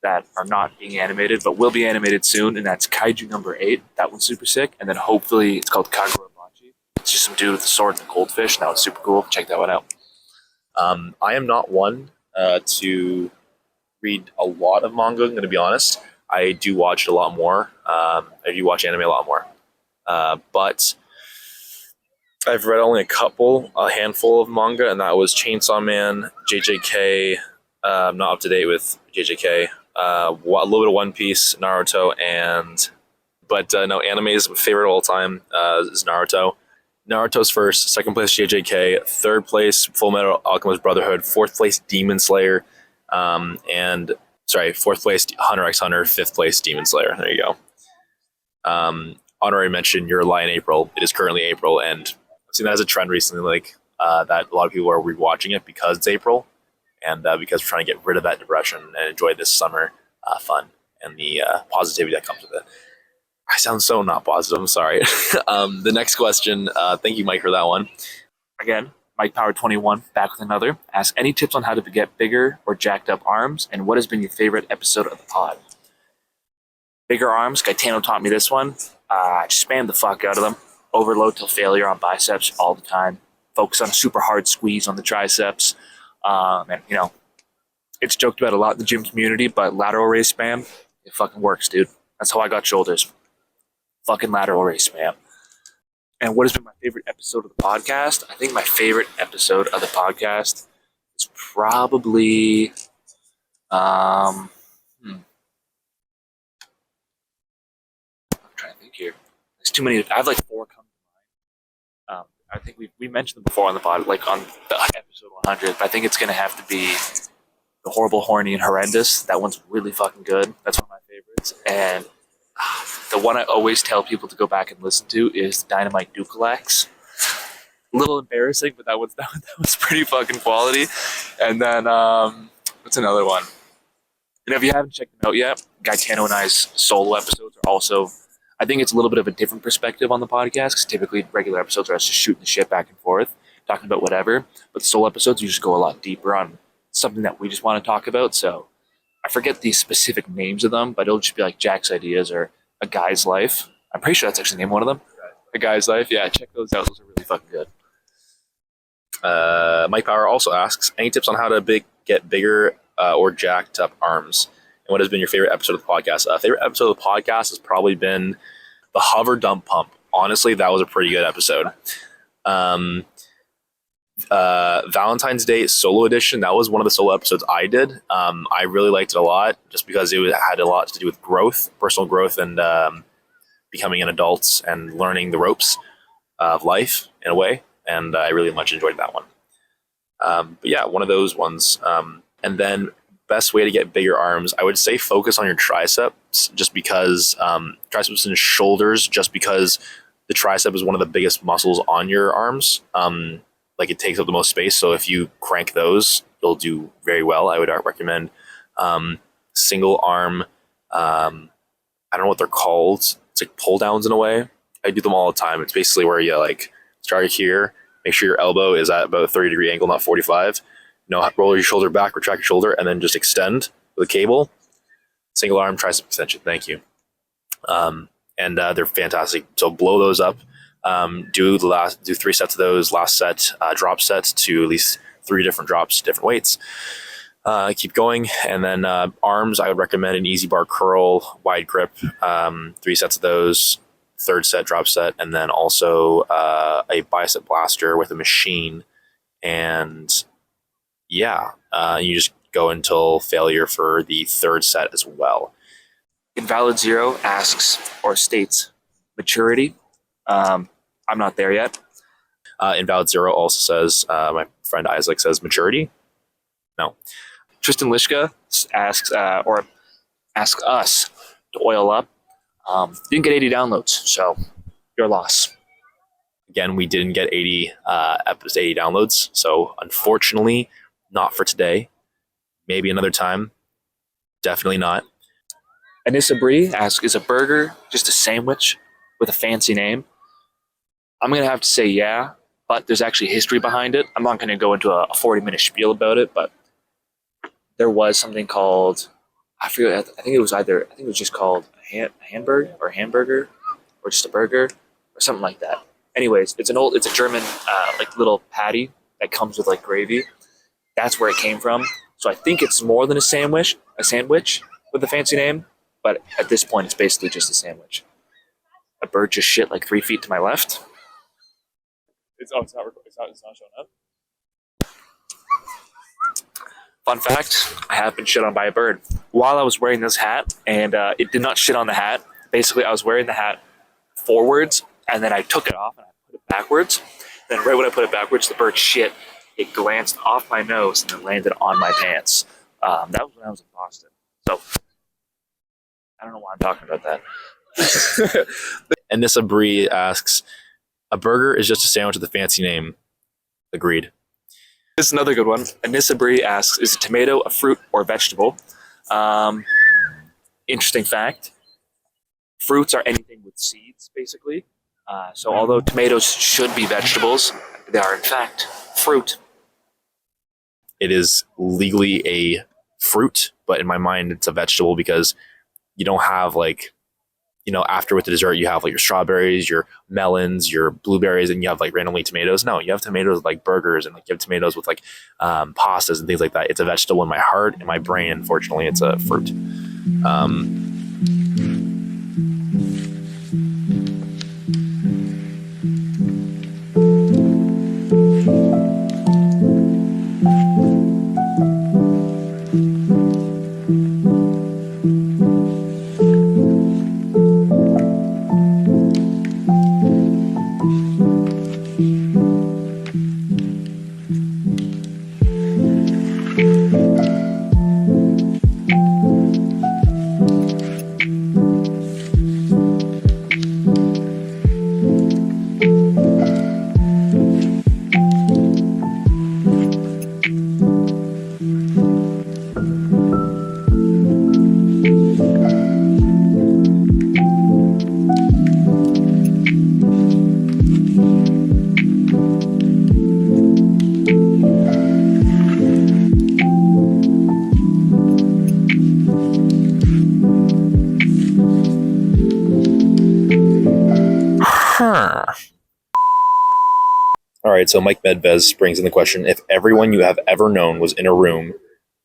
that are not being animated, but will be animated soon, and that's Kaiju number 8. That one's super sick. And then hopefully it's called Kagurabachi. It's just some dude with a sword and a goldfish. That one's super cool. Check that one out. I am not one to read a lot of manga, I'm going to be honest. I do watch it a lot more. I do watch anime a lot more. But I've read only a handful of manga, and that was Chainsaw Man, JJK. I'm not up to date with JJK. A little bit of One Piece, Naruto, but anime's favorite of all time is Naruto. Naruto's first, second place JJK, third place Full Metal Alchemist Brotherhood, fourth place Demon Slayer, fourth place Hunter x Hunter, fifth place Demon Slayer. There you go. Honorary mention, Your Lie in April. It is currently April, and I've seen that as a trend recently, that a lot of people are rewatching it because it's April, and because we're trying to get rid of that depression and enjoy this summer fun and the positivity that comes with it. I sound so not positive. I'm sorry. The next question. Thank you, Mike, for that one. Again, Mike Power 21 back with another. Ask any tips on how to get bigger or jacked up arms, and what has been your favorite episode of the pod? Bigger arms. Gaetano taught me this one. Just spam the fuck out of them. Overload till failure on biceps all the time. Focus on a super hard squeeze on the triceps. And it's joked about a lot in the gym community, but lateral raise spam, it fucking works, dude. That's how I got shoulders. Fucking lateral raise spam. And what has been my favorite episode of the podcast? I think my favorite episode of the podcast is probably I'm trying to think here. There's too many. I have 4 come to mind. I think we mentioned them before on the pod, on the episode 100. But I think it's gonna have to be The Horrible, Horny, and Horrendous. That one's really fucking good. That's one of my favorites. And the one I always tell people to go back and listen to is Dynamite Dukalax. A little embarrassing, but that was pretty fucking quality. And then what's another one? And if you haven't checked them out yet, Gaetano and I's solo episodes are also, I think it's a little bit of a different perspective on the podcast, because typically regular episodes are us just shooting the shit back and forth, talking about whatever. But the solo episodes, you just go a lot deeper on something that we just want to talk about. So I forget the specific names of them, but it'll just be like Jack's Ideas or A Guy's Life. I'm pretty sure that's actually the name of one of them. A Guy's Life. Yeah, check those out. Those are really fucking good. Mike Power also asks, any tips on how to get bigger or jacked up arms? And what has been your favorite episode of the podcast? Favorite episode of the podcast has probably been the Hover Dump Pump. Honestly, that was a pretty good episode. Valentine's Day solo edition, that was one of the solo episodes I did. I really liked it a lot, just because it had a lot to do with growth, personal growth, and becoming an adult and learning the ropes of life in a way. And I really much enjoyed that one. But yeah, one of those ones. And then best way to get bigger arms, I would say focus on your triceps, just because triceps and shoulders, just because the tricep is one of the biggest muscles on your arms. Like it takes up the most space. So if you crank those, you'll do very well. I would recommend single arm. I don't know what they're called. It's like pull downs in a way. I do them all the time. It's basically where you like start here, make sure your elbow is at about a 30-degree angle, not 45. Roll your shoulder back, retract your shoulder, and then just extend with a cable. Single arm tricep extension. Thank you. And they're fantastic. So blow those up. Do 3 sets of those. Last set, drop sets to at least 3 different drops, different weights. Keep going. And then arms, I would recommend an easy bar curl, wide grip, 3 sets of those, 3rd set, drop set, and then also a bicep blaster with a machine. And you just go until failure for the 3rd set as well. Invalid Zero asks or states maturity. I'm not there yet. Invalid Zero also says, my friend Isaac says maturity. No. Tristan Lishka asks us to oil up. Didn't get 80 downloads, so your loss. Again, we didn't get 80 downloads, so unfortunately, not for today. Maybe another time. Definitely not. Anissa Bree asks, is a burger just a sandwich with a fancy name? I'm going to have to say yeah, but there's actually history behind it. I'm not going to go into a 40-minute spiel about it, but there was something called, I forget, I think it was just called hamburger or just a burger or something like that. Anyways, it's a German like little patty that comes with like gravy. That's where it came from. So I think it's more than a sandwich with a fancy name, but at this point it's basically just a sandwich. A bird just shit like 3 feet to my left. It's not showing up. Fun fact, I have been shit on by a bird while I was wearing this hat, and it did not shit on the hat. Basically, I was wearing the hat forwards, and then I took it off and I put it backwards. Then right when I put it backwards, the bird shit. It glanced off my nose and then landed on my pants. That was when I was in Boston. So I don't know why I'm talking about that. Anissa Bree asks, a burger is just a sandwich with a fancy name. Agreed. This is another good one. Anissa Bree asks, is a tomato a fruit or vegetable? Interesting fact. Fruits are anything with seeds, basically. So although tomatoes should be vegetables, they are in fact fruit. It is legally a fruit, but in my mind it's a vegetable because you don't have after with the dessert you have like your strawberries, your melons, your blueberries, and you have like randomly tomatoes. No, you have tomatoes with like burgers, and like you have tomatoes with like pastas and things like that. It's a vegetable in my heart. In my brain, unfortunately, it's a fruit. All right, so Mike Medvez brings in the question, if everyone you have ever known was in a room,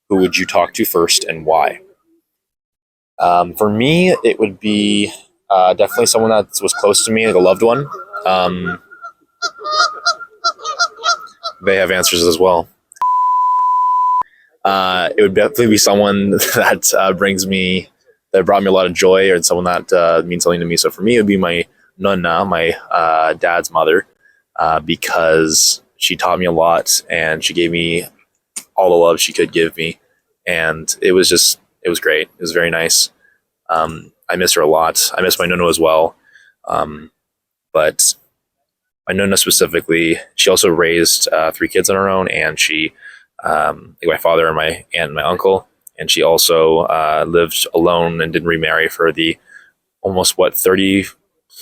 who would you talk to first and why? For me, it would be definitely someone that was close to me, like a loved one. They have answers as well. It would definitely be someone that brought me a lot of joy, or someone that means something to me. So for me, it would be my nonna, my dad's mother, because she taught me a lot and she gave me all the love she could give me. and it was great. It was very nice. I miss her a lot. I miss my Nono as well. But my Nona specifically, she also raised 3 kids on her own, and she, like my father and my aunt and my uncle, and she also lived alone and didn't remarry for the almost 30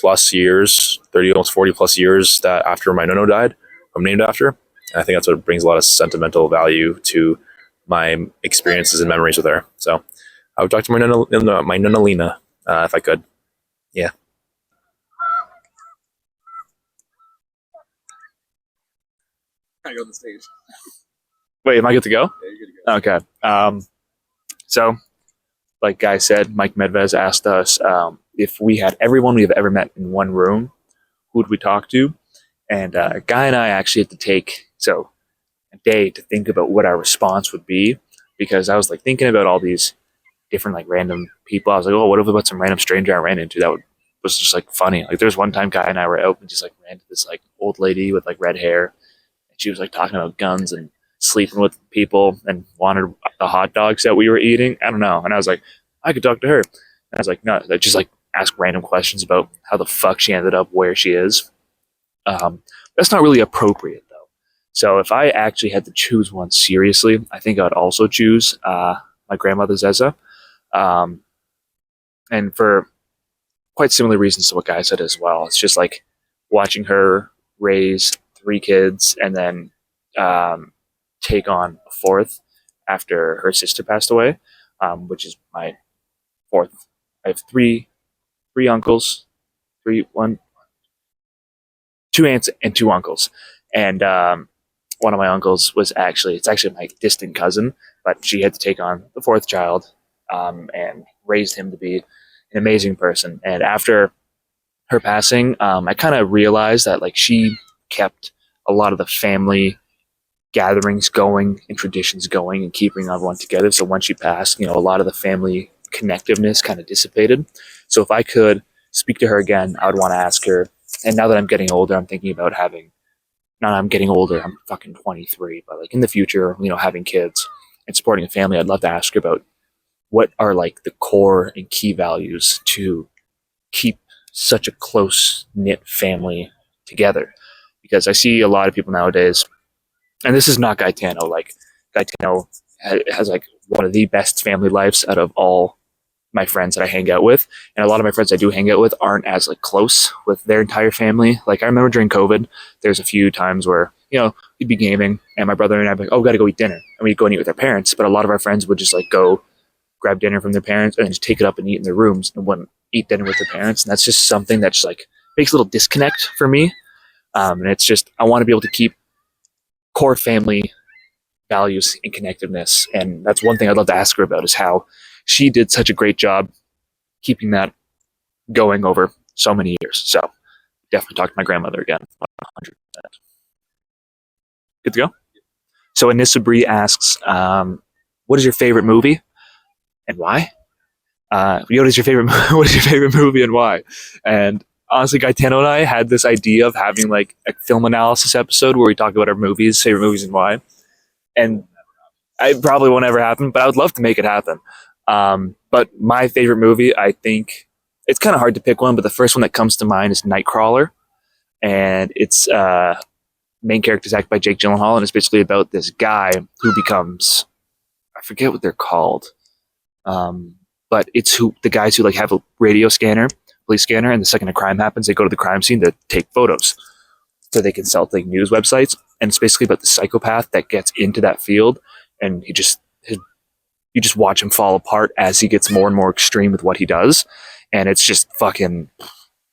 plus years, 30 almost 40 plus years that after my Nono died, I'm named after. And I think that's what brings a lot of sentimental value to my experiences and memories with her. So I would talk to my Nona Lena if I could. Yeah. I go on the stage. Wait, am I good to go? Yeah, you're good to go. Okay. So, like Guy said, Mike Medvez asked us if we had everyone we've ever met in one room, who would we talk to? And Guy and I actually had to take a day to think about what our response would be, because I was like thinking about all these different like random people. I was like, oh, what if about some random stranger I ran into that was just like funny? Like there's one time Guy and I were out and just like ran into this like old lady with like red hair. She was like talking about guns and sleeping with people and wanted the hot dogs that we were eating. I don't know. And I was like, I could talk to her. And I was like, no, just like ask random questions about how the fuck she ended up where she is. That's not really appropriate though. So if I actually had to choose one seriously, I think I'd also choose my grandmother Zeza. And for quite similar reasons to what Guy said as well. It's just like watching her raise 3 kids and then take on a 4th after her sister passed away, which is my 4th. I have three uncles, 2 aunts and 2 uncles. And one of my uncles it's actually my distant cousin, but she had to take on the 4th child and raised him to be an amazing person. And after her passing, I kind of realized that like she kept a lot of the family gatherings going and traditions going and keeping everyone together. So when she passed, a lot of the family connectiveness kind of dissipated. So if I could speak to her again, I would want to ask her. And now that I'm getting older, I'm thinking about I'm getting older, I'm fucking 23, but like in the future, having kids and supporting a family, I'd love to ask her about what are like the core and key values to keep such a close knit family together. Because I see a lot of people nowadays, and this is not Gaetano, like Gaetano has like one of the best family lives out of all my friends that I hang out with. And a lot of my friends I do hang out with aren't as like close with their entire family. Like I remember during COVID, there's a few times where, we'd be gaming and my brother and I'd be like, oh, we gotta go eat dinner. And we'd go and eat with our parents. But a lot of our friends would just like go grab dinner from their parents and just take it up and eat in their rooms and wouldn't eat dinner with their parents. And that's just something that just like makes a little disconnect for me. And it's just, I want to be able to keep core family values and connectiveness. And that's one thing I'd love to ask her about, is how she did such a great job keeping that going over so many years. So definitely talk to my grandmother again. 100%. Good to go? So Anissa Bree asks, what is your favorite movie and why? What is your favorite movie and why? And honestly, Gaetano and I had this idea of having like a film analysis episode where we talk about our favorite movies and why. And it probably won't ever happen, but I would love to make it happen. But my favorite movie, I think it's kind of hard to pick one, but the first one that comes to mind is Nightcrawler. And it's main character is acted by Jake Gyllenhaal, and it's basically about this guy who becomes, I forget what they're called, but it's the guys who like have a radio scanner, police scanner, and the second a crime happens, they go to the crime scene to take photos so they can sell like news websites. And it's basically about the psychopath that gets into that field, and you just watch him fall apart as he gets more and more extreme with what he does. And it's just fucking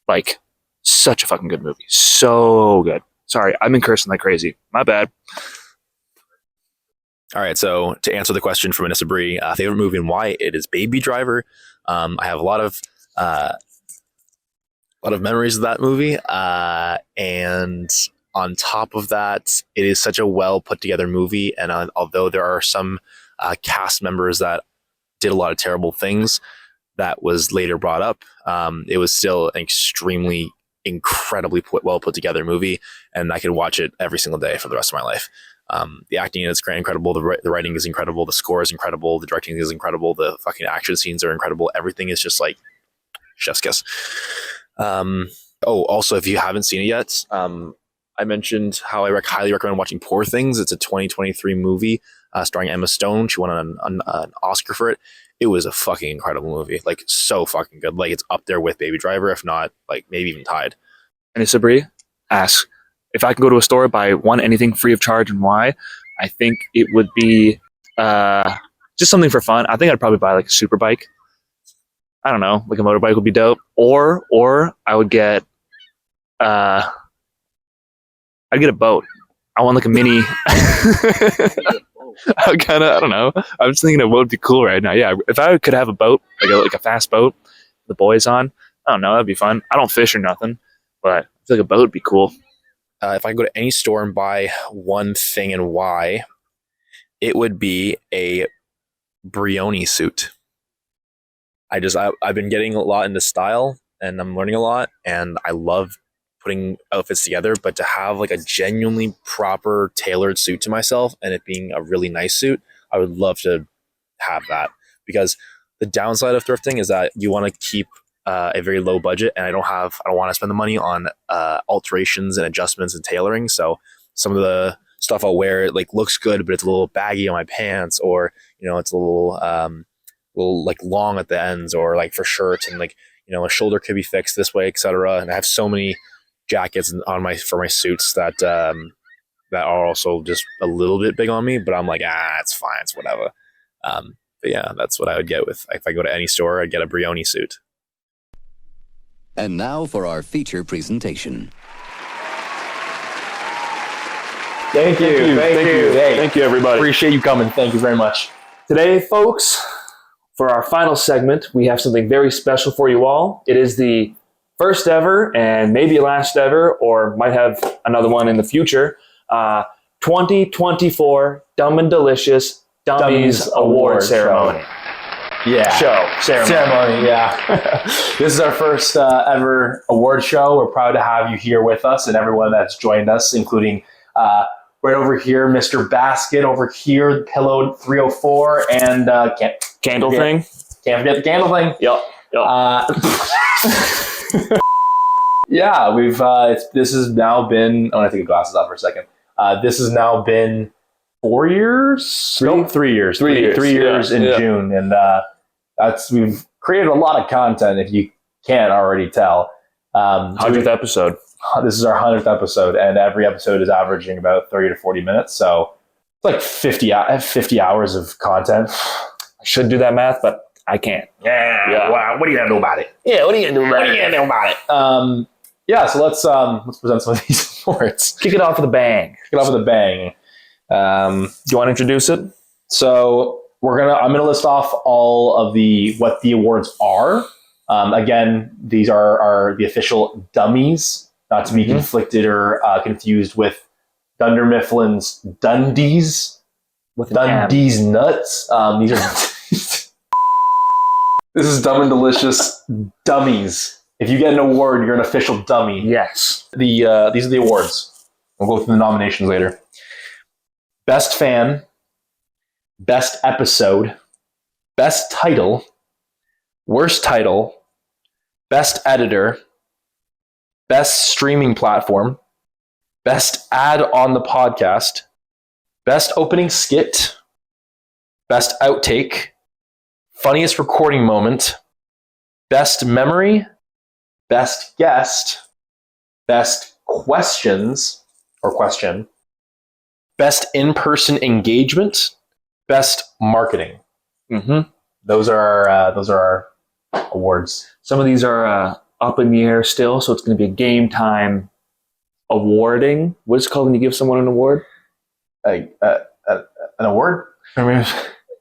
like such a fucking good movie. So good. Sorry, I've been cursing like crazy. My bad. All right, so to answer the question from Anissa Bree, favorite movie and why, it is Baby Driver. I have a lot of memories of that movie, and on top of that, it is such a well put together movie. And although there are some cast members that did a lot of terrible things, that was later brought up, it was still an incredibly well put together movie, and I could watch it every single day for the rest of my life. The acting is incredible. The writing is incredible. The score is incredible. The directing is incredible. The fucking action scenes are incredible. Everything is just like chef's kiss. Also, if you haven't seen it yet, I mentioned how I highly recommend watching Poor Things. It's a 2023 movie starring Emma Stone. She won an Oscar for it. It was a fucking incredible movie. Like, so fucking good. Like, it's up there with Baby Driver, if not, like, maybe even tied. And Sabri asks, if I could go to a store, buy anything free of charge, and why? I think it would be just something for fun. I think I'd probably buy like a super bike. I don't know, like a motorbike would be dope. Or I would get I'd get a boat. I want like a mini. I don't know. I'm just thinking of what would be cool right now. Yeah, if I could have a boat, like a fast boat, the boys on. I don't know, that'd be fun. I don't fish or nothing, but I feel like a boat would be cool. If I could go to any store and buy one thing and why, it would be a Brioni suit. I've been getting a lot into style and I'm learning a lot and I love putting outfits together, but to have like a genuinely proper tailored suit to myself and it being a really nice suit, I would love to have that, because the downside of thrifting is that you want to keep a very low budget, and I don't want to spend the money on alterations and adjustments and tailoring. So some of the stuff I'll wear, it like looks good, but it's a little baggy on my pants, or it's a little like long at the ends, or like for shirts, and like a shoulder could be fixed this way, etc. And I have so many jackets for my suits that that are also just a little bit big on me, but I'm like, it's fine, it's whatever. But yeah, that's what I would get if I go to any store. I'd get a Brioni suit. And now for our feature presentation. Thank you. Hey, Thank you, everybody. appreciate you coming. Thank you very much. Today, folks, for our final segment, we have something very special for you all. It is the first ever and maybe last ever, or might have another one in the future, 2024 Dumb and Delicious Dummies Award Ceremony. Ceremony, yeah. This is our first ever award show. We're proud to have you here with us and everyone that's joined us, including right over here, Mr. Basket, over here, Pillow 304, and Candle thing? Can't forget the candle thing. Yep. Yeah, this has now been, I want to take the glasses off for a second. This has now been 4 years? 3 years. 3 years in June. And we've created a lot of content, if you can't already tell. 100th episode. This is our 100th episode, and every episode is averaging about 30 to 40 minutes. So it's like 50 hours of content. I should do that math, but I can't. Yeah. Wow. What are you going to do about it? Yeah, what are you going to do about it? So let's present some of these awards. Kick it off with a bang. Do you want to introduce it? So I'm gonna list off all of what the awards are. Again, these are the official dummies, not to be conflicted or confused with Dunder Mifflin's Dundies. With Dundee's nuts. These are this is Dumb and Delicious Dummies. If you get an award, you're an official dummy. Yes. These are the awards. We'll go through the nominations later. Best Fan, Best Episode, Best Title, Worst Title, Best Editor, Best Streaming Platform, Best Ad on the Podcast, Best Opening Skit, Best Outtake, Funniest Recording Moment, Best Memory, Best Guest, Best Questions or Question, Best In-Person Engagement, Best Marketing. Mm-hmm. Those are our awards. Some of these are up in the air still, so it's going to be a game time awarding. What is it called when you give someone an award? An award?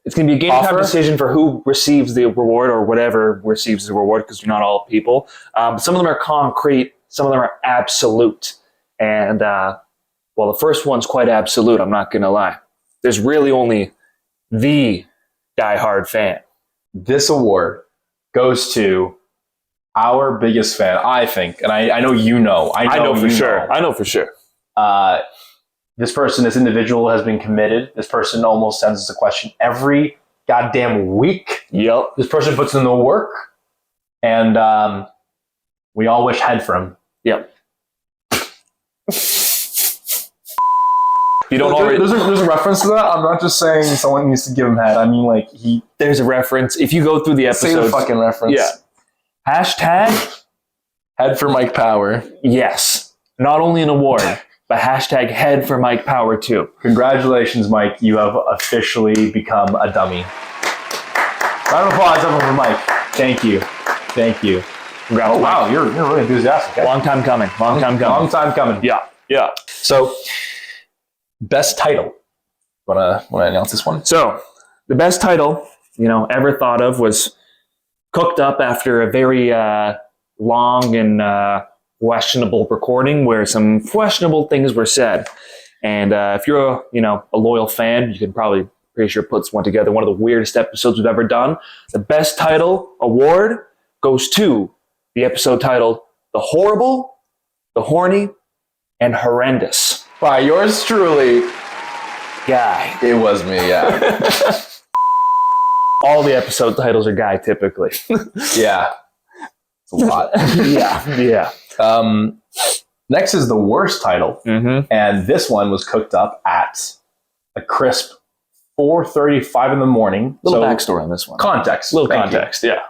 It's going to be a game time decision for who receives the reward or whatever receives the reward, because you're not all people. Some of them are concrete. Some of them are absolute. And, the first one's quite absolute, I'm not going to lie. There's really only the diehard fan. This award goes to our biggest fan, I think, and I know you know. I know for sure. The this individual has been committed. This person almost sends us a question every goddamn week. Yep. This person puts in the work, and we all wish head for him. Yep. You don't already. There's a reference to that. I'm not just saying someone needs to give him head. I mean, like There's a reference. If you go through the episodes, say the fucking reference. Yeah. Hashtag Head for Mike Power. yes. Not only an award, but hashtag head for Mike Power too. Congratulations, Mike. You have officially become a dummy. Round of applause everyone for Mike. Thank you. Thank you. Congrats, Oh wow, Mike. you're really enthusiastic. Eh? Long time coming. Long time coming. Long time coming. Yeah. Yeah. So, best title. Wanna announce this one? So, the best title, ever thought of was cooked up after a very long and questionable recording where some questionable things were said. And if you're a loyal fan, you can probably pretty sure puts one together. One of the weirdest episodes we've ever done. The best title award goes to the episode titled "The Horrible, the Horny, and Horrendous." By yours truly, Guy. it was me. Yeah, All the episode titles are Guy typically. yeah. It's a lot. Yeah. Next is the worst title, and this one was cooked up at a crisp 4:35 in the morning. Little backstory on this one. Context. Little Thank you. context, yeah.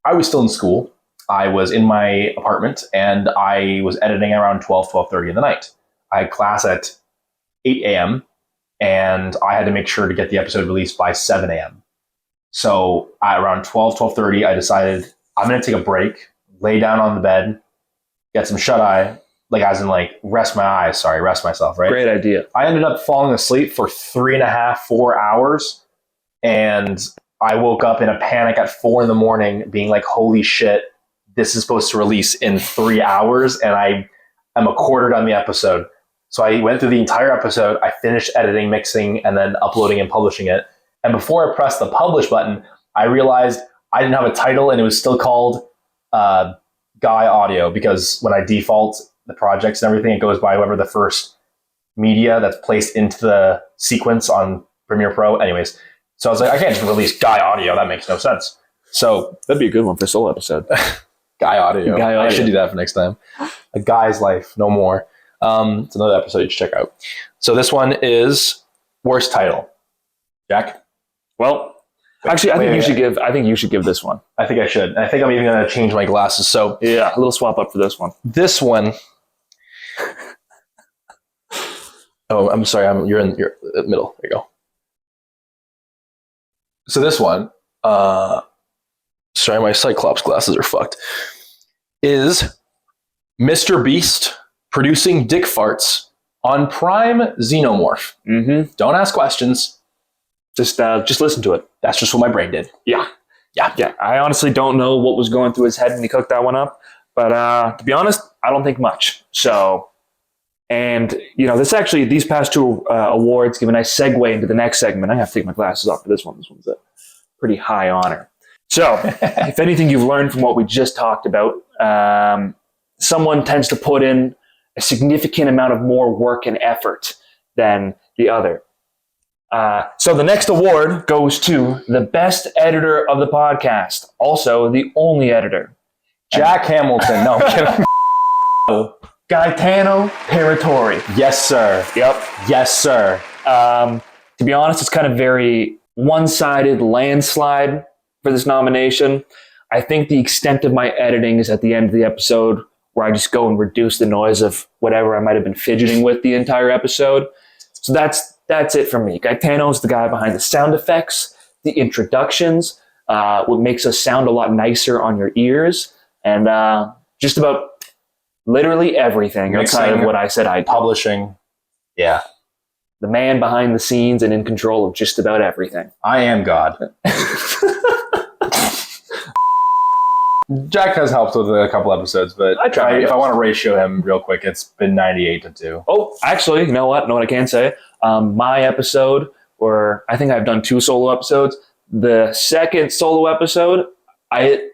I was still in school. I was in my apartment, and I was editing around 12:30 in the night. I had class at 8 a.m., and I had to make sure to get the episode released by 7 a.m. So around 12:30, I decided I'm going to take a break, lay down on the bed, get some shut-eye, rest myself, right? Great idea. I ended up falling asleep for 3.5, 4 hours, and I woke up in a panic at 4 a.m. being like, holy shit, this is supposed to release in 3 hours, and I am a quarter done the episode. So I went through the entire episode, I finished editing, mixing, and then uploading and publishing it. And before I pressed the publish button, I realized I didn't have a title, and it was still called Guy Audio, because when I default the projects and everything, it goes by whoever the first media that's placed into the sequence on Premiere Pro. Anyways, so I was like, I can't just release Guy Audio. That makes no sense. So That'd be a good one for a solo episode. Guy Audio. Guy I Audio. should do that for next time. A Guy's Life, no more. It's another episode you should check out. So this one is worst title. Jack? Well, actually, I think you should give this one. I think I should. I think I'm even going to change my glasses. So Yeah, a little swap up for this one. this one. Oh, I'm sorry. You're in your middle. There you go. So this one, sorry, my Cyclops glasses are fucked, is Mr. Beast producing dick farts on Prime Xenomorph. Mm-hmm. Don't ask questions. Just listen to it. That's just what my brain did. Yeah. Yeah. Yeah. I honestly don't know what was going through his head when he cooked that one up. But to be honest, I don't think much. So, and these past two awards give a nice segue into the next segment. I have to take my glasses off for this one. This one's a pretty high honor. So, if anything you've learned from what we just talked about, someone tends to put in a significant amount of more work and effort than the other. So the next award goes to the best editor of the podcast, also the only editor. Jack Hamilton. No, I'm kidding. Gaetano Paratori. Yes, sir. Yep. Yes, sir. To be honest, it's kind of very one-sided landslide for this nomination. I think the extent of my editing is at the end of the episode where I just go and reduce the noise of whatever I might have been fidgeting with the entire episode. So that's it for me. Gaetano's the guy behind the sound effects, the introductions, what makes us sound a lot nicer on your ears, and just about literally everything outside of what I said I'd Publishing. Yeah. The man behind the scenes and in control of just about everything. I am God. Jack has helped with a couple episodes, but I try my if I best. want to ratio him real quick, it's been 98-2. Oh, actually, you know what? I can say? My episode, or I think I've done 2 solo episodes. The second solo episode, it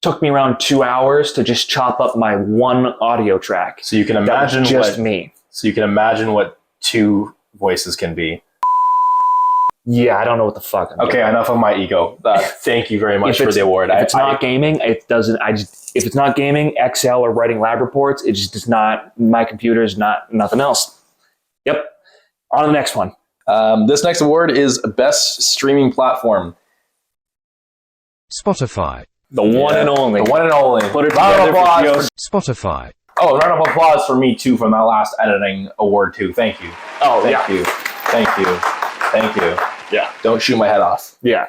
took me around 2 hours to just chop up my one audio track. So you can That was imagine just me. So you can imagine what two voices can be. Yeah, I don't know what the fuck. Okay, enough of my ego. Thank you very much for the award. If it's not gaming, it doesn't. If it's not gaming, Excel or writing lab reports, it just does not. My computer is not nothing else. Yep. On to the next one. This next award is Best Streaming Platform. Spotify. The one and only. The one and only. Put it round of together applause. Spotify. Oh, round of applause for me too from that last editing award too. Thank you. Oh, Thank you. Thank you. Thank you. Yeah. Don't shoot my head off. Yeah.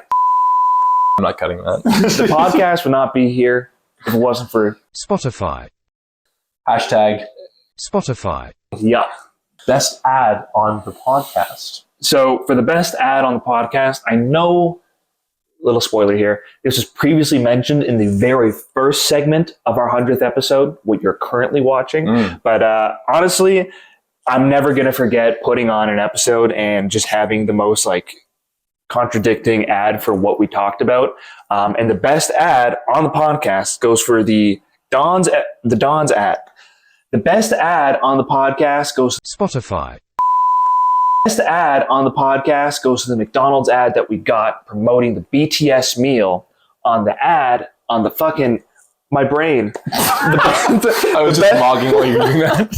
I'm not cutting that. The podcast would not be here if it wasn't for Spotify. Hashtag Spotify. yeah. best ad on the podcast. So for the best ad on the podcast, I know, little spoiler here, this was previously mentioned in the very first segment of our 100th episode, what you're currently watching. But honestly, I'm never going to forget putting on an episode and just having the most like contradicting ad for what we talked about. And the best ad on the podcast goes for the Don's ad. The best ad on the podcast goes to Spotify. best ad on the podcast goes to the McDonald's ad that we got promoting the BTS meal on the ad on the fucking my brain. I was just mogging while you were doing that.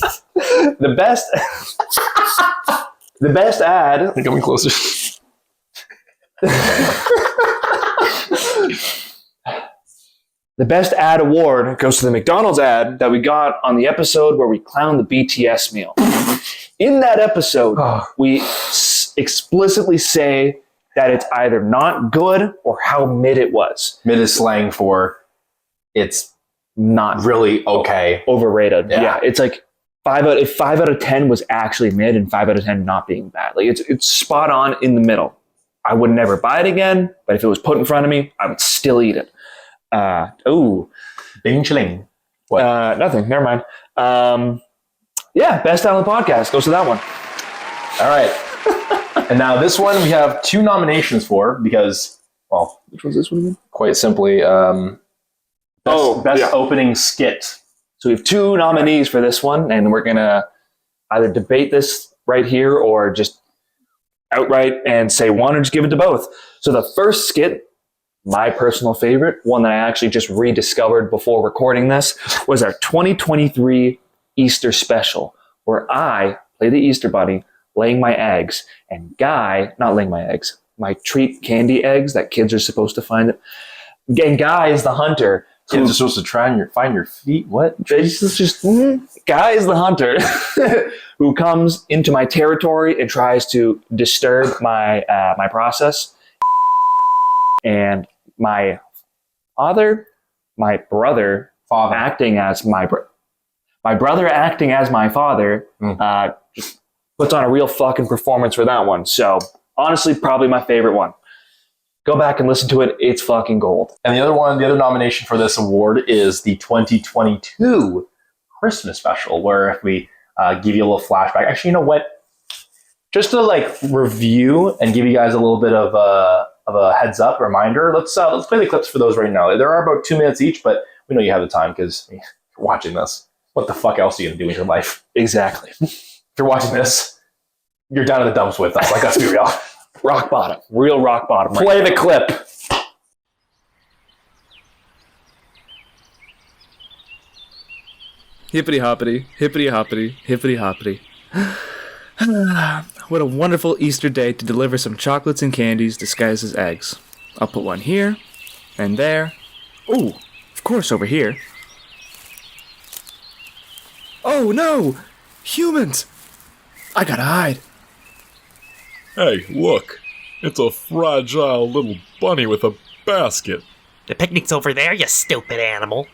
The best ad. You're coming closer. The best ad award goes to the McDonald's ad that we got on the episode where we clowned the BTS meal. In that episode, we explicitly say that it's either not good or how mid it was. Mid is slang for it's Not really okay. overrated. Yeah. Yeah, it's like 5 out of 10 was actually mid and 5 out of 10 not being bad. Like it's spot on in the middle. I would never buy it again, but if it was put in front of me, I would still eat it. Bing chilling. What? Nothing. Never mind. Yeah, best ad on the podcast goes to that one. All right. And now this one we have 2 nominations for because, well, Which was this one again? quite simply, best opening skit. So we have 2 nominees for this one, and we're gonna either debate this right here or just outright and say one or just give it to both. So the first skit, my personal favorite, one that I actually just rediscovered before recording this, was our 2023 Easter special, where I play the Easter Bunny, laying my eggs, and Guy, not laying my eggs, my treat candy eggs that kids are supposed to find. And Guy is the hunter. Kids are supposed to try and find your feet. What? Guy is the hunter who comes into my territory and tries to disturb my my process. And my brother acting as my brother acting as my father just puts on a real fucking performance for that one. So honestly, probably my favorite one. Go back and listen to it. It's fucking gold. And the other nomination for this award is the 2022 Christmas special, where if we give you a little flashback. Actually, you know what? Just to like review and give you guys a little bit of a heads up reminder. Let's play the clips for those right now. There are about 2 minutes each, but we know you have the time because you're watching this. What the fuck else are you gonna do in your life? Exactly. If you're watching this, you're down in the dumps with us. Like, let's be real. Rock bottom. Real rock bottom. Play the clip. Hippity hoppity, hippity hoppity, hippity hoppity. What a wonderful Easter day to deliver some chocolates and candies disguised as eggs. I'll put one here, and there. Oh, of course over here. Oh no! Humans! I gotta hide. Hey, look. It's a fragile little bunny with a basket. The picnic's over there, you stupid animal.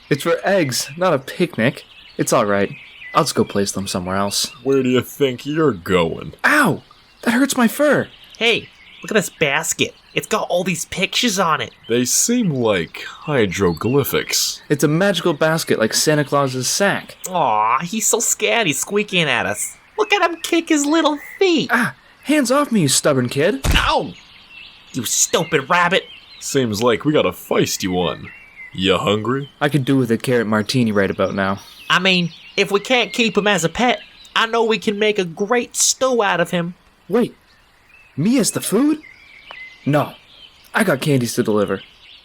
It's for eggs, not a picnic. It's alright. I'll just go place them somewhere else. Where do you think you're going? Ow! That hurts my fur. Hey, look at this basket. It's got all these pictures on it. They seem like hieroglyphics. It's a magical basket like Santa Claus's sack. Aw, he's so scared he's squeaking at us. Look at him kick his little feet. Ah! Hands off me, you stubborn kid. Ow! You stupid rabbit. Seems like we got a feisty one. You hungry? I could do with a carrot martini right about now. I mean, if we can't keep him as a pet, I know we can make a great stew out of him. Wait, me as the food? No, I got candies to deliver.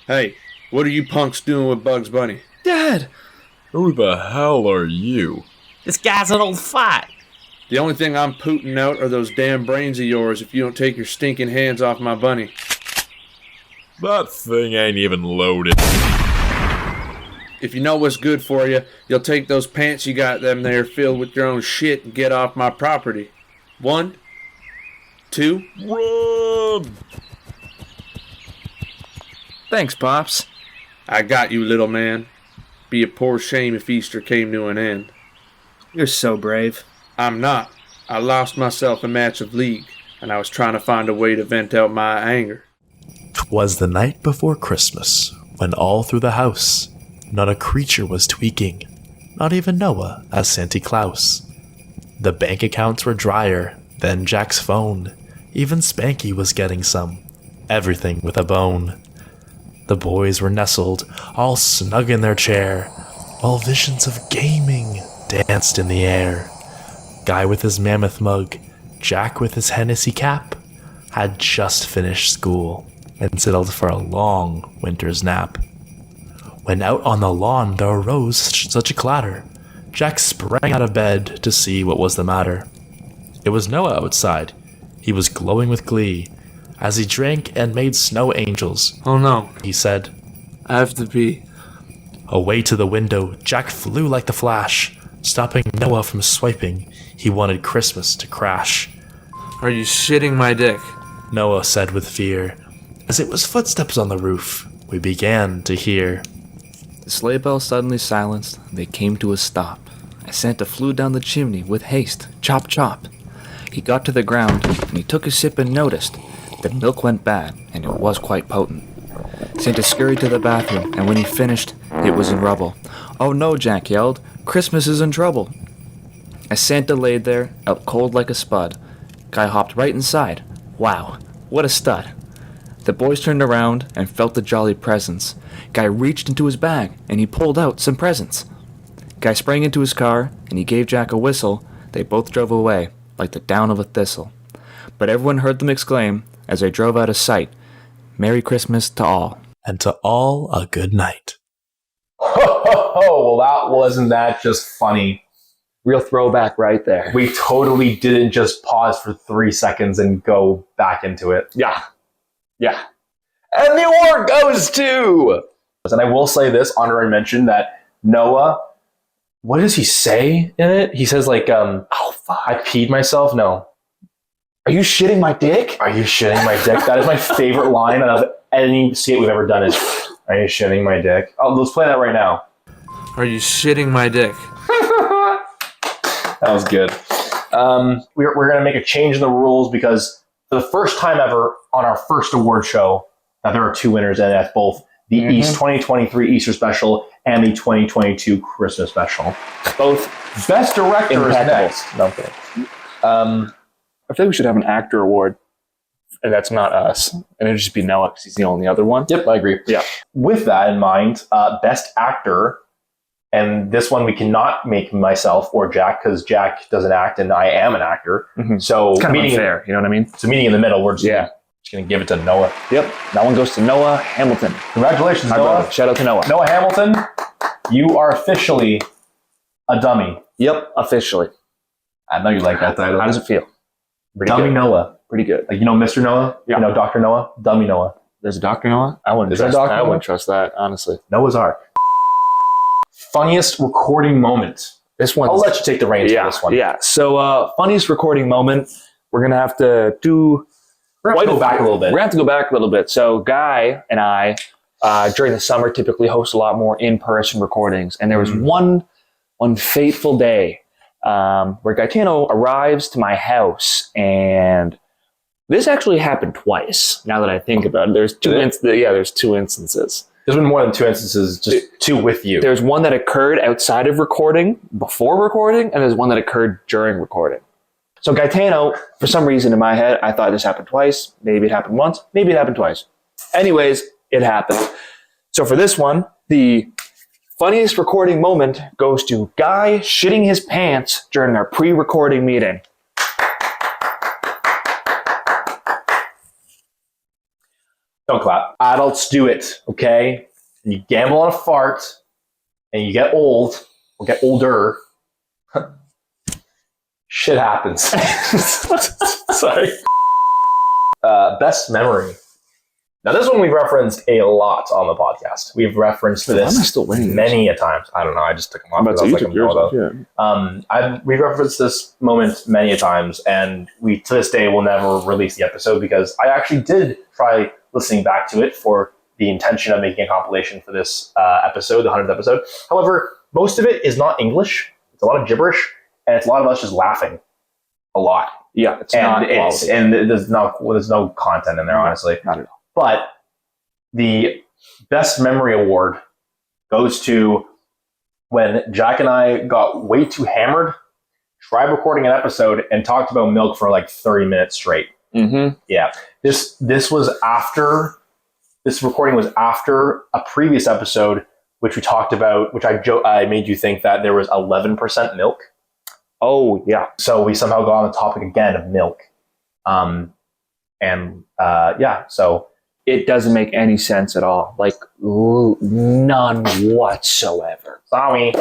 Hey, what are you punks doing with Bugs Bunny? Dad! Who the hell are you? This guy's an old fight. The only thing I'm pooting out are those damn brains of yours if you don't take your stinking hands off my bunny. That thing ain't even loaded. If you know what's good for you, you'll take those pants you got them there filled with your own shit and get off my property. 1, 2, run! Thanks, Pops. I got you, little man. Be a poor shame if Easter came to an end. You're so brave. I'm not. I lost myself a match of League, and I was trying to find a way to vent out my anger. 'Twas the night before Christmas, when all through the house not a creature was tweaking, not even Noah as Santa Claus. The bank accounts were drier than Jack's phone. Even Spanky was getting some. Everything with a bone. The boys were nestled, all snug in their chair, while visions of gaming danced in the air. Guy with his mammoth mug, Jack with his Hennessy cap, had just finished school and settled for a long winter's nap. When out on the lawn there arose such a clatter, Jack sprang out of bed to see what was the matter. It was Noah outside. He was glowing with glee as he drank and made snow angels. Oh no, he said. I have to pee. Away to the window, Jack flew like the flash, stopping Noah from swiping. He wanted Christmas to crash. Are you shitting my dick? Noah said with fear. As it was footsteps on the roof, we began to hear. The sleigh bell suddenly silenced. They came to a stop. As Santa flew down the chimney with haste, chop chop. He got to the ground, and he took a sip and noticed that milk went bad, and it was quite potent. Santa scurried to the bathroom, and when he finished, it was in rubble. Oh no, Jack yelled, Christmas is in trouble. As Santa laid there, out cold like a spud, Guy hopped right inside. Wow, what a stud. The boys turned around and felt the jolly presence. Guy reached into his bag, and he pulled out some presents. Guy sprang into his car, and he gave Jack a whistle. They both drove away, like the down of a thistle. But everyone heard them exclaim, as they drove out of sight, Merry Christmas to all. And to all a good night. Oh, well, wasn't that just funny? Real throwback right there. We totally didn't just pause for 3 seconds and go back into it. Yeah. And the award goes to... And I will say this, honorary mention, that Noah, what does he say in it? He says like, oh, fuck. I peed myself? No. Are you shitting my dick? Are you shitting my dick? That is my favorite line of any skit we've ever done is, are you shitting my dick? Oh, let's play that right now. Are you shitting my dick? That was good. We're going to make a change in the rules because for the first time ever on our first award show, now there are 2 winners, and that's both the East 2023 Easter Special and the 2022 Christmas Special. Both Best Director is next. No, I'm kidding. I feel like we should have an actor award, and that's not us. And it'd just be Noah because he's the only other one. Yep, I agree. Yeah. With that in mind, Best Actor, and this one we cannot make myself or Jack because Jack doesn't act and I am an actor. Mm-hmm. So it's kind of unfair, you know what I mean? So meeting in the middle, we're just going to give it to Noah. Yep, that one goes to Noah Hamilton. Congratulations, Noah. Brother. Shout out to Noah. Noah Hamilton, you are officially a dummy. Yep, officially. I know you like that title. How does it feel? Pretty dummy good. Noah. Pretty good. Like, you know Mr. Noah? Yeah. You know Dr. Noah? Dummy Noah. There's a Dr. Noah? I wouldn't trust that, honestly. Noah's Ark. Funniest recording moment. This one. I'll let you take the reins for this one. Yeah. So, funniest recording moment, we're going to have to do... We're going to go back a little bit. We're going to have to go back a little bit. So, Guy and I, during the summer, typically host a lot more in-person recordings. And there was one fateful day where Gaetano arrives to my house, and this actually happened twice. Now that I think about it, there's 2 instances. There's been more than 2 instances, just 2 with you. There's one that occurred outside of recording, before recording, and there's one that occurred during recording. So Gaetano, for some reason in my head, I thought this happened twice. Maybe it happened once. Maybe it happened twice. Anyways, it happened. So for this one, the Funniest recording moment goes to guy shitting his pants during our pre-recording meeting. Don't clap. Adults do it, okay? You gamble on a fart, and you get old, or get older. Shit happens. Sorry. Best memory. Now, this one we've referenced a lot on the podcast. We've referenced this many a times. I don't know. I just took them off. We've referenced this moment many a times, and we, to this day, will never release the episode because I actually did try listening back to it for the intention of making a compilation for this episode, the 100th episode. However, most of it is not English. It's a lot of gibberish, and it's a lot of us just laughing a lot. Yeah, there's no content in there, honestly. Not at all. But the best memory award goes to when Jack and I got way too hammered, tried recording an episode, and talked about milk for like 30 minutes straight. Mm-hmm. Yeah. This recording was after a previous episode, which we talked about, which I made you think that there was 11% milk. Oh, yeah. So we somehow got on the topic again of milk. So it doesn't make any sense at all. Like, none whatsoever. Sorry.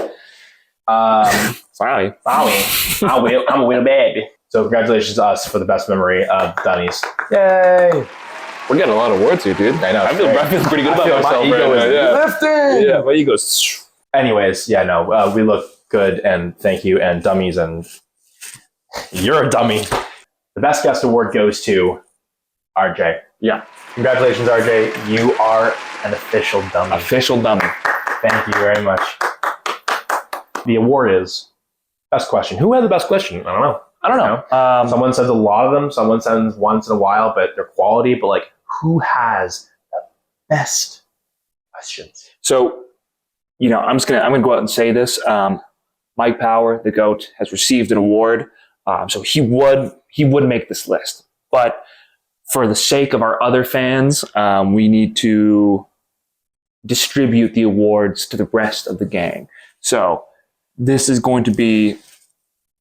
Sorry. I'm a little baby. So congratulations to us for the best memory of Dunnies. Yay! We're getting a lot of words here, dude. I know. I feel pretty good about myself right now. Yeah. Lifting! Yeah, my ego's... Anyways, we look good, and thank you, and dummies, and you're a dummy. The best guest award goes to RJ. Yeah. Congratulations, RJ. You are an official dummy. Official dummy. Thank you very much. The award is best question. Who had the best question? I don't know. Someone sends a lot of them. Someone sends once in a while, but they're quality. But like, who has the best questions? So, I'm gonna go out and say this. Mike Power, the GOAT, has received an award. So he would make this list, but for the sake of our other fans, we need to distribute the awards to the rest of the gang. So this is going to be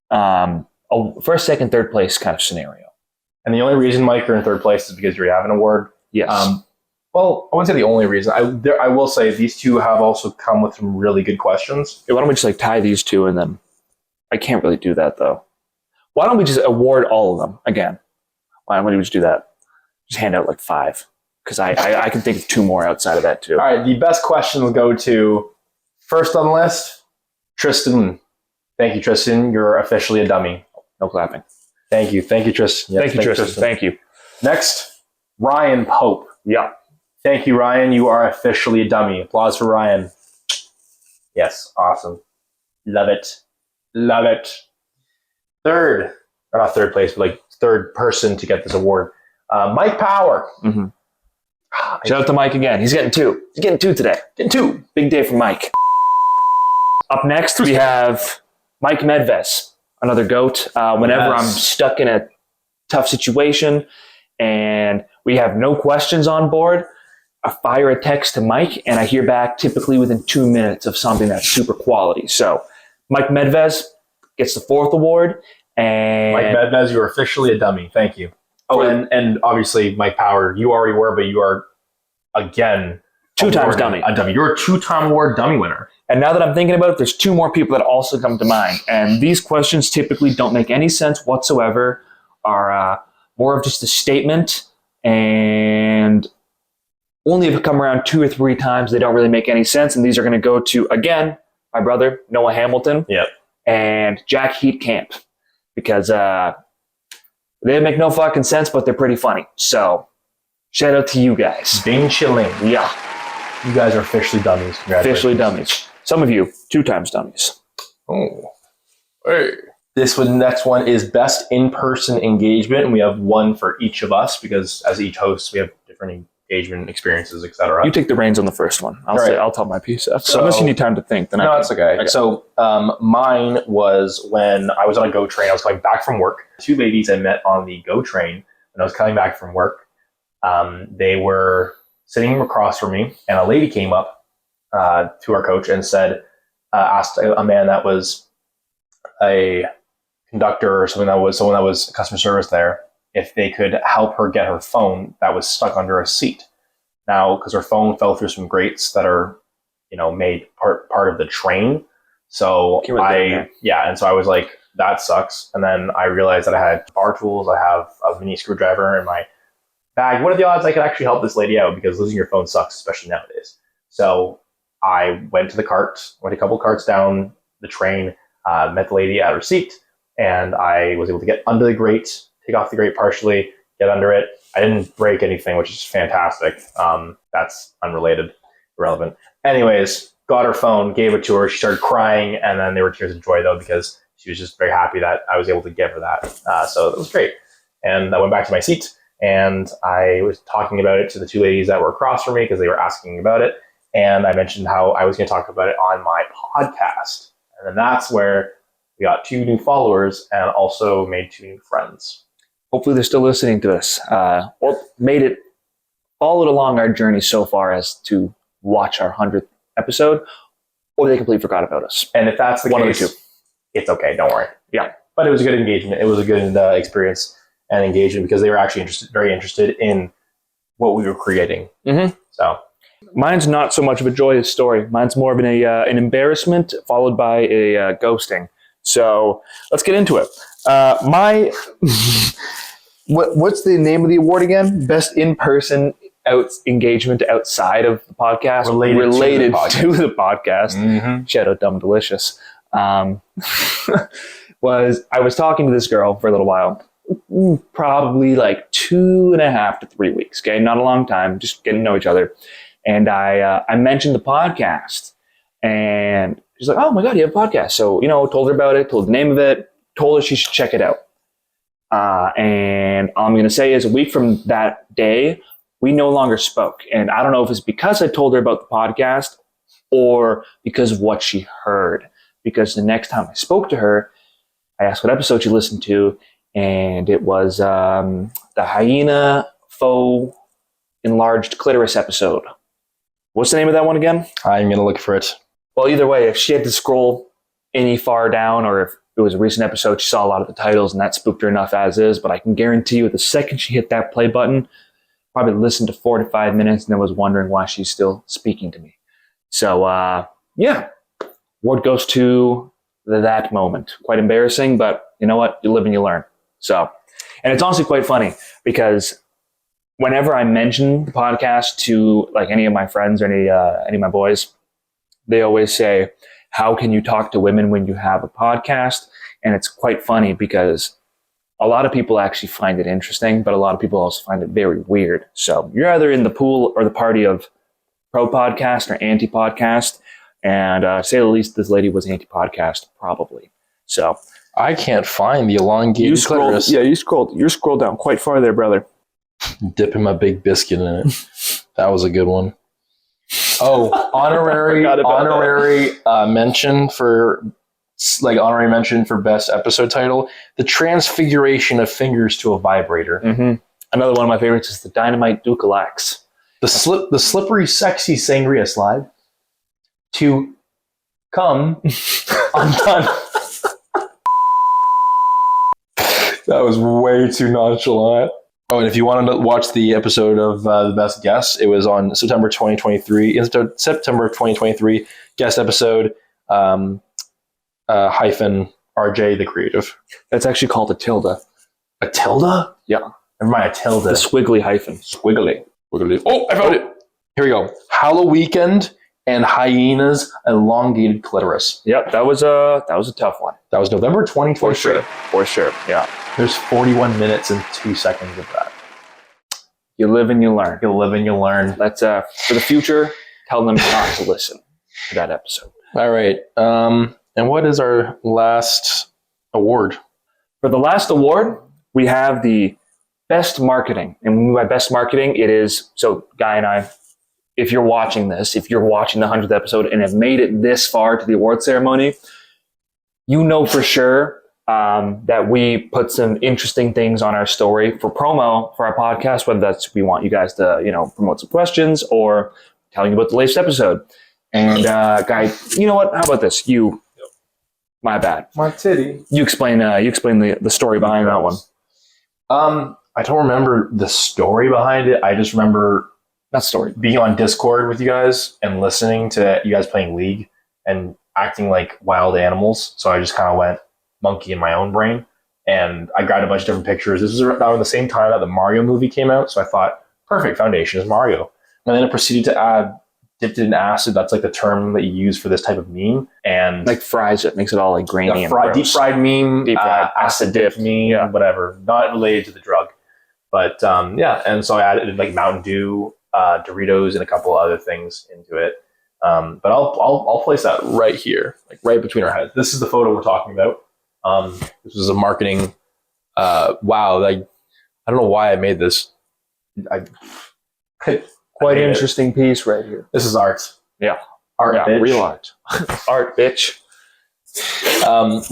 a first, second, third place kind of scenario. And the only reason, Mike, you're in third place is because you have an award. Yes. Well, I wouldn't say the only reason. I will say these two have also come with some really good questions. Yeah, why don't we just tie these two, and then I can't really do that though. Why don't we just award all of them again? Why don't we just do that? Just hand out 5, because I can think of 2 more outside of that too. All right, the best questions go to first on the list, Tristan. Thank you, Tristan. You're officially a dummy. No clapping. Thank you, Tristan. Yes, thank you, Tristan. Thank you. Next, Ryan Pope. Yeah. Thank you, Ryan. You are officially a dummy. Applause for Ryan. Yes, awesome. Love it. Third, or not third place, but third person to get this award. Mike Power. Mm-hmm. Shout out to Mike again. He's getting 2. He's getting 2 today. Getting 2. Big day for Mike. Up next, we have Mike Medves, another GOAT. Whenever I'm stuck in a tough situation and we have no questions on board, I fire a text to Mike and I hear back typically within 2 minutes of something that's super quality. So Mike Medves gets the 4th award. And Mike Medves, you're officially a dummy. Thank you. Oh, and obviously Mike Power, you already were, but you are again 2 times dummy. A dummy. You're a 2-time award dummy winner. And now that I'm thinking about it, there's 2 more people that also come to mind. And these questions typically don't make any sense whatsoever, are more of just a statement, and only have come around 2 or 3 times. They don't really make any sense. And these are going to go to, again, my brother, Noah Hamilton, and Jack Heatcamp, because they make no fucking sense, but they're pretty funny. So shout out to you guys. Bing chilling. Yeah. You guys are officially dummies. Officially dummies. Some of you, 2 times dummies. Oh. Hey. Next one is best in-person engagement, and we have 1 for each of us because as each host, we have different engagement experiences, etc. You take the reins on the first one. I'll tell my piece after. So, unless you need time to think, then it's okay. So mine was when I was on a GO train. I was coming back from work. 2 ladies I met on the GO train when I was coming back from work. They were sitting across from me, and a lady came up to our coach and said, asked a man that was a conductor or someone that was customer service there if they could help her get her phone that was stuck under a seat. Now, because her phone fell through some grates that are, made part of the train. So and so I was like, that sucks. And then I realized that I had bar tools. I have a mini screwdriver in my bag. What are the odds I could actually help this lady out? Because losing your phone sucks, especially nowadays. So I went to the cart, went a couple carts down the train, met the lady at her seat, and I was able to get under the grate, take off the grate partially, get under it. I didn't break anything, which is fantastic. That's unrelated, irrelevant. Anyways, got her phone, gave it to her. She started crying, and then there were tears of joy, though, because she was just very happy that I was able to give her that. So it was great. And I went back to my seat, and I was talking about it to the two ladies that were across from me because they were asking about it. And I mentioned how I was going to talk about it on my podcast. And then that's where we got 2 new followers and also made 2 new friends. Hopefully they're still listening to this, or followed along our journey so far as to watch our 100th episode, or they completely forgot about us. And if that's the case, it's okay. Don't worry. Yeah. But it was a good engagement. It was a good experience and engagement because they were actually very interested in what we were creating. Mm-hmm. So mine's not so much of a joyous story. Mine's more of an embarrassment followed by a ghosting. So let's get into it. What's the name of the award again? Best in-person engagement outside of the podcast, related to the podcast. Mm-hmm. Shout out Dumb Delicious. I was talking to this girl for a little while, probably like 2.5 to 3 weeks. Okay, not a long time, just getting to know each other. And I mentioned the podcast, and she's like, "Oh my god, you have a podcast!" So told her about it, told the name of it, told her she should check it out. And all I'm going to say is, a week from that day, we no longer spoke. And I don't know if it's because I told her about the podcast or because of what she heard. Because the next time I spoke to her, I asked what episode she listened to, and it was the hyena faux enlarged clitoris episode. What's the name of that one again? I'm going to look for it. Well, either way, if she had to scroll any far down, or if it was a recent episode, she saw a lot of the titles, and that spooked her enough as is. But I can guarantee you, the second she hit that play button, probably listened to 4 to 5 minutes and then was wondering why she's still speaking to me. So, award goes to that moment. Quite embarrassing, but you know what? You live and you learn. So, and it's honestly quite funny because whenever I mention the podcast to like any of my friends or any of my boys, they always say, "How can you talk to women when you have a podcast?" And it's quite funny because a lot of people actually find it interesting, but a lot of people also find it very weird. So you're either in the pool or the party of pro-podcast or anti-podcast. And to say the least, this lady was anti-podcast, probably. So I can't find the elongated clitoris. Yeah, you scrolled down quite far there, brother. Dipping my big biscuit in it. That was a good one. Oh, honorary mention for best episode title: The Transfiguration of Fingers to a Vibrator. Mm-hmm. Another one of my favorites is the Dynamite Dukalax. The slippery, sexy sangria slide to come undone. That was way too nonchalant. Oh, and if you wanted to watch the episode of The Best Guest, it was on September 2023. September 2023 guest episode hyphen RJ the Creative. That's actually called a tilde. A tilde? Yeah. Never mind, a tilde. The squiggly hyphen. Squiggly. Oh, I found it. Here we go. Halloweekend and hyena's elongated clitoris. Yep, that was a tough one. That was November 2023. For sure. Yeah. There's 41 minutes and 2 seconds of that. You live and you learn. You live and you learn. Let's for the future, tell them not to listen to that episode. All right. And what is our last award? For the last award, we have the best marketing. And by best marketing, it is, so Guy and I, if you're watching this, if you're watching the 100th episode and have made it this far to the award ceremony, you know for sure that we put some interesting things on our story for promo for our podcast, whether that's we want you guys to, promote some questions or telling you about the latest episode. And guy, you know what? How about this? You, my bad. My titty. You explain the story behind that one. I don't remember the story behind it. I just remember that story being on Discord with you guys and listening to you guys playing League and acting like wild animals. So I just kind of went monkey in my own brain, and I grabbed a bunch of different pictures. This was around the same time that the Mario movie came out, so I thought, perfect, foundation is Mario. And then I proceeded to add dipped it in acid. That's like the term that you use for this type of meme, and like fries it, makes it all like grainy and deep fried meme, acid dip meme, whatever, not related to the drug. But and so I added like Mountain Dew, Doritos, and a couple other things into it. But I'll place that right here, like right between our heads. This is the photo we're talking about. This was a marketing. Wow, I don't know why I made this. Quite an interesting piece right here. This is art. Yeah, art, bitch. Real art. Art, bitch.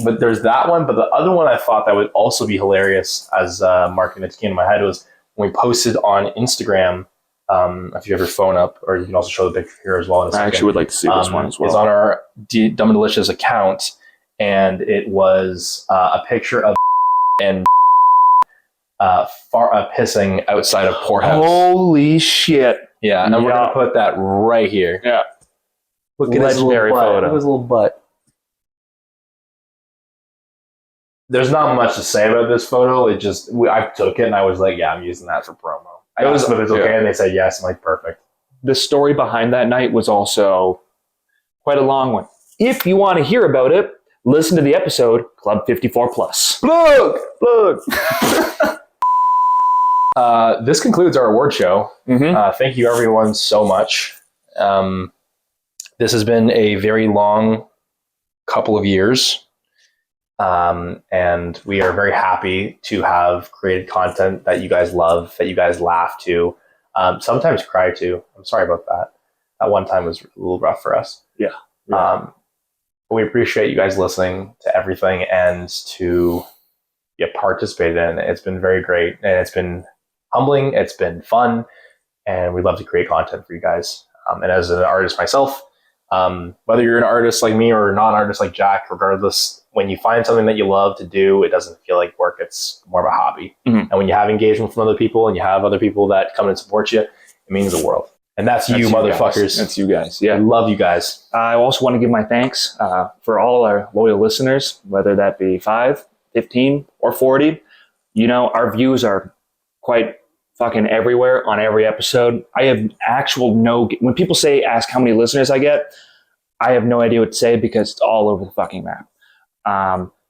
But there's that one. But the other one I thought that would also be hilarious as marketing that came to my head was when we posted on Instagram. If you have your phone up, or you can also show the picture here as well. In a second. I actually would like to see this one as well. It's on our Dumb and Delicious account, and it was a picture of and pissing outside of Poorhouse. Holy shit! Yeah, and we're gonna put that right here. Yeah, look at his little butt. Look at his little butt. There's not much to say about this photo. It just I took it and I was like, yeah, I'm using that for promo. I asked them if it's okay, and they said yes. I'm like, perfect. The story behind that night was also quite a long one. If you want to hear about it, listen to the episode Club 54 Plus. Look. This concludes our award show. Thank you, everyone, so much. This has been a very long couple of years. And we are very happy to have created content that you guys love, that you guys laugh to, sometimes cry to. I'm sorry about that. That one time was a little rough for us. Yeah. But we appreciate you guys listening to everything and to participate in it. It's been very great, and it's been humbling. It's been fun, and we love to create content for you guys. And as an artist myself, whether you're an artist like me or not an artist like Jack, regardless, when you find something that you love to do, it doesn't feel like work. It's more of a hobby. And when you have engagement from other people and you have other people that come and support you, it means the world. And that's you motherfuckers. Guys. That's you guys. Yeah. I love you guys. I also want to give my thanks for all our loyal listeners, whether that be 5, 15, or 40. You know, our views are quite fucking everywhere on every episode. I have when people ask how many listeners I get, I have no idea what to say because it's all over the fucking map.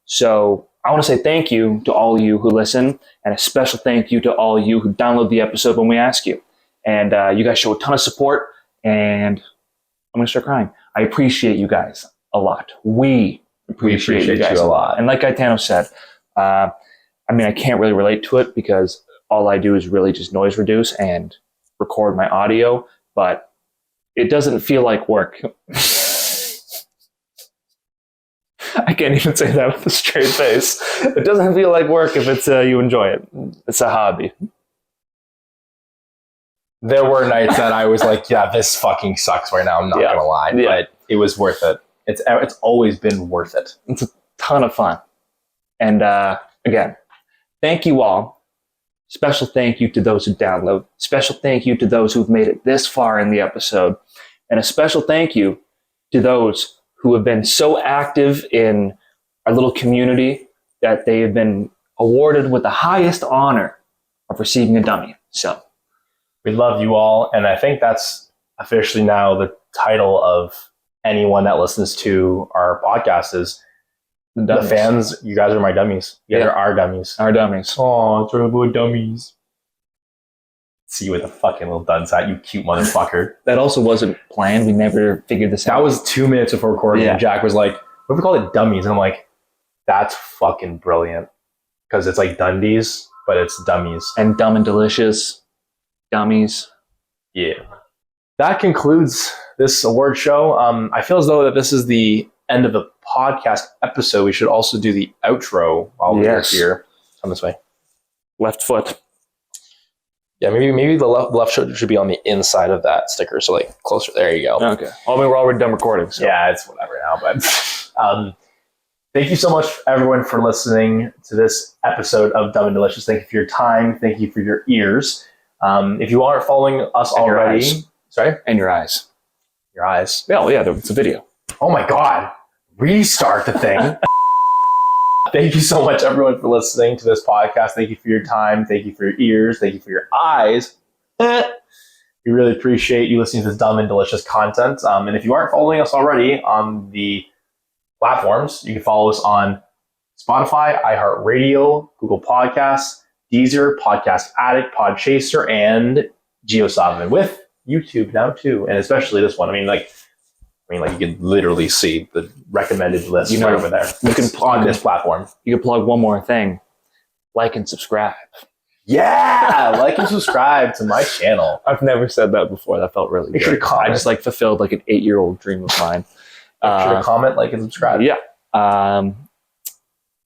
So I want to say thank you to all of you who listen, and a special thank you to all of you who download the episode when we ask you. And you guys show a ton of support, and I'm going to start crying. I appreciate you guys a lot. We appreciate you guys a lot. And like Gaetano said, I can't really relate to it because all I do is really just noise reduce and record my audio, but it doesn't feel like work. I can't even say that with a straight face. It doesn't feel like work if it's you enjoy it. It's a hobby. There were nights that I was like, yeah, this fucking sucks right now. I'm not going to lie. Yeah. But it was worth it. It's always been worth it. It's a ton of fun. And again, thank you all. Special thank you to those who download. Special thank you to those who've made it this far in the episode. And a special thank you to those who have been so active in our little community that they have been awarded with the highest honor of receiving a dummy. So we love you all. And I think that's officially now the title of anyone that listens to our podcast is the fans. You guys are my dummies. You guys are our dummies. Our dummies. Oh, turbo dummies. See you with a fucking little dunce hat, you cute motherfucker. That also wasn't planned. We never figured this out. That was 2 minutes before recording. And Jack was like, what if we call it dummies? And I'm like, that's fucking brilliant. Because it's like Dundies, but it's dummies. And Dumb and Delicious. Dummies. Yeah. That concludes this award show. I feel as though that this is the end of the podcast episode. We should also do the outro while we're here. Come this way. Left foot. Yeah, maybe the left should be on the inside of that sticker, so like closer. There you go. Okay. Well, I mean, we're already done recording. So. Yeah, it's whatever now. But thank you so much, everyone, for listening to this episode of Dumb and Delicious. Thank you for your time. Thank you for your ears. If you aren't following us And already, sorry, and your eyes. Your eyes. Yeah, it's a video. Oh my God! Restart the thing. Thank you so much, everyone, for listening to this podcast. Thank you for your time. Thank you for your ears. Thank you for your eyes. We really appreciate you listening to this dumb and delicious content. And if you aren't following us already on the platforms, you can follow us on Spotify, iHeartRadio, Google Podcasts, Deezer, Podcast Addict, Podchaser, and GeoSavan, with YouTube now too, and especially this one. I mean, like you can literally see the recommended list right over there. You can on this platform. You can plug one more thing: like and subscribe. Yeah, like and subscribe to my channel. I've never said that before. That felt really good. I just fulfilled an 8-year-old dream of mine. Make sure to comment, like, and subscribe. Yeah. I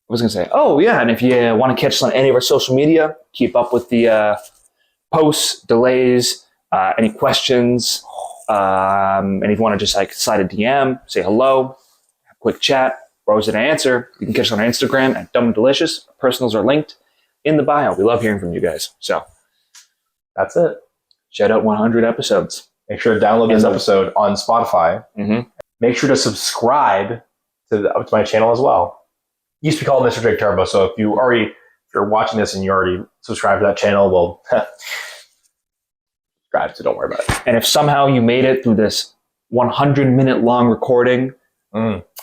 was gonna say, and if you want to catch us on any of our social media, keep up with the posts, delays, any questions. And if you want to just slide a DM, say hello, quick chat, we're always going to answer. You can catch us on our Instagram at Dumb and Delicious. Our personals are linked in the bio. We love hearing from you guys. So that's it. Shout out 100 episodes. Make sure to download this episode on Spotify. Mm-hmm. Make sure to subscribe to my channel as well. It used to be called Mr. Drake Turbo. So if you're watching this and you already subscribed to that channel, well, subscribe, so don't worry about it. And if somehow you made it through this 100-minute long recording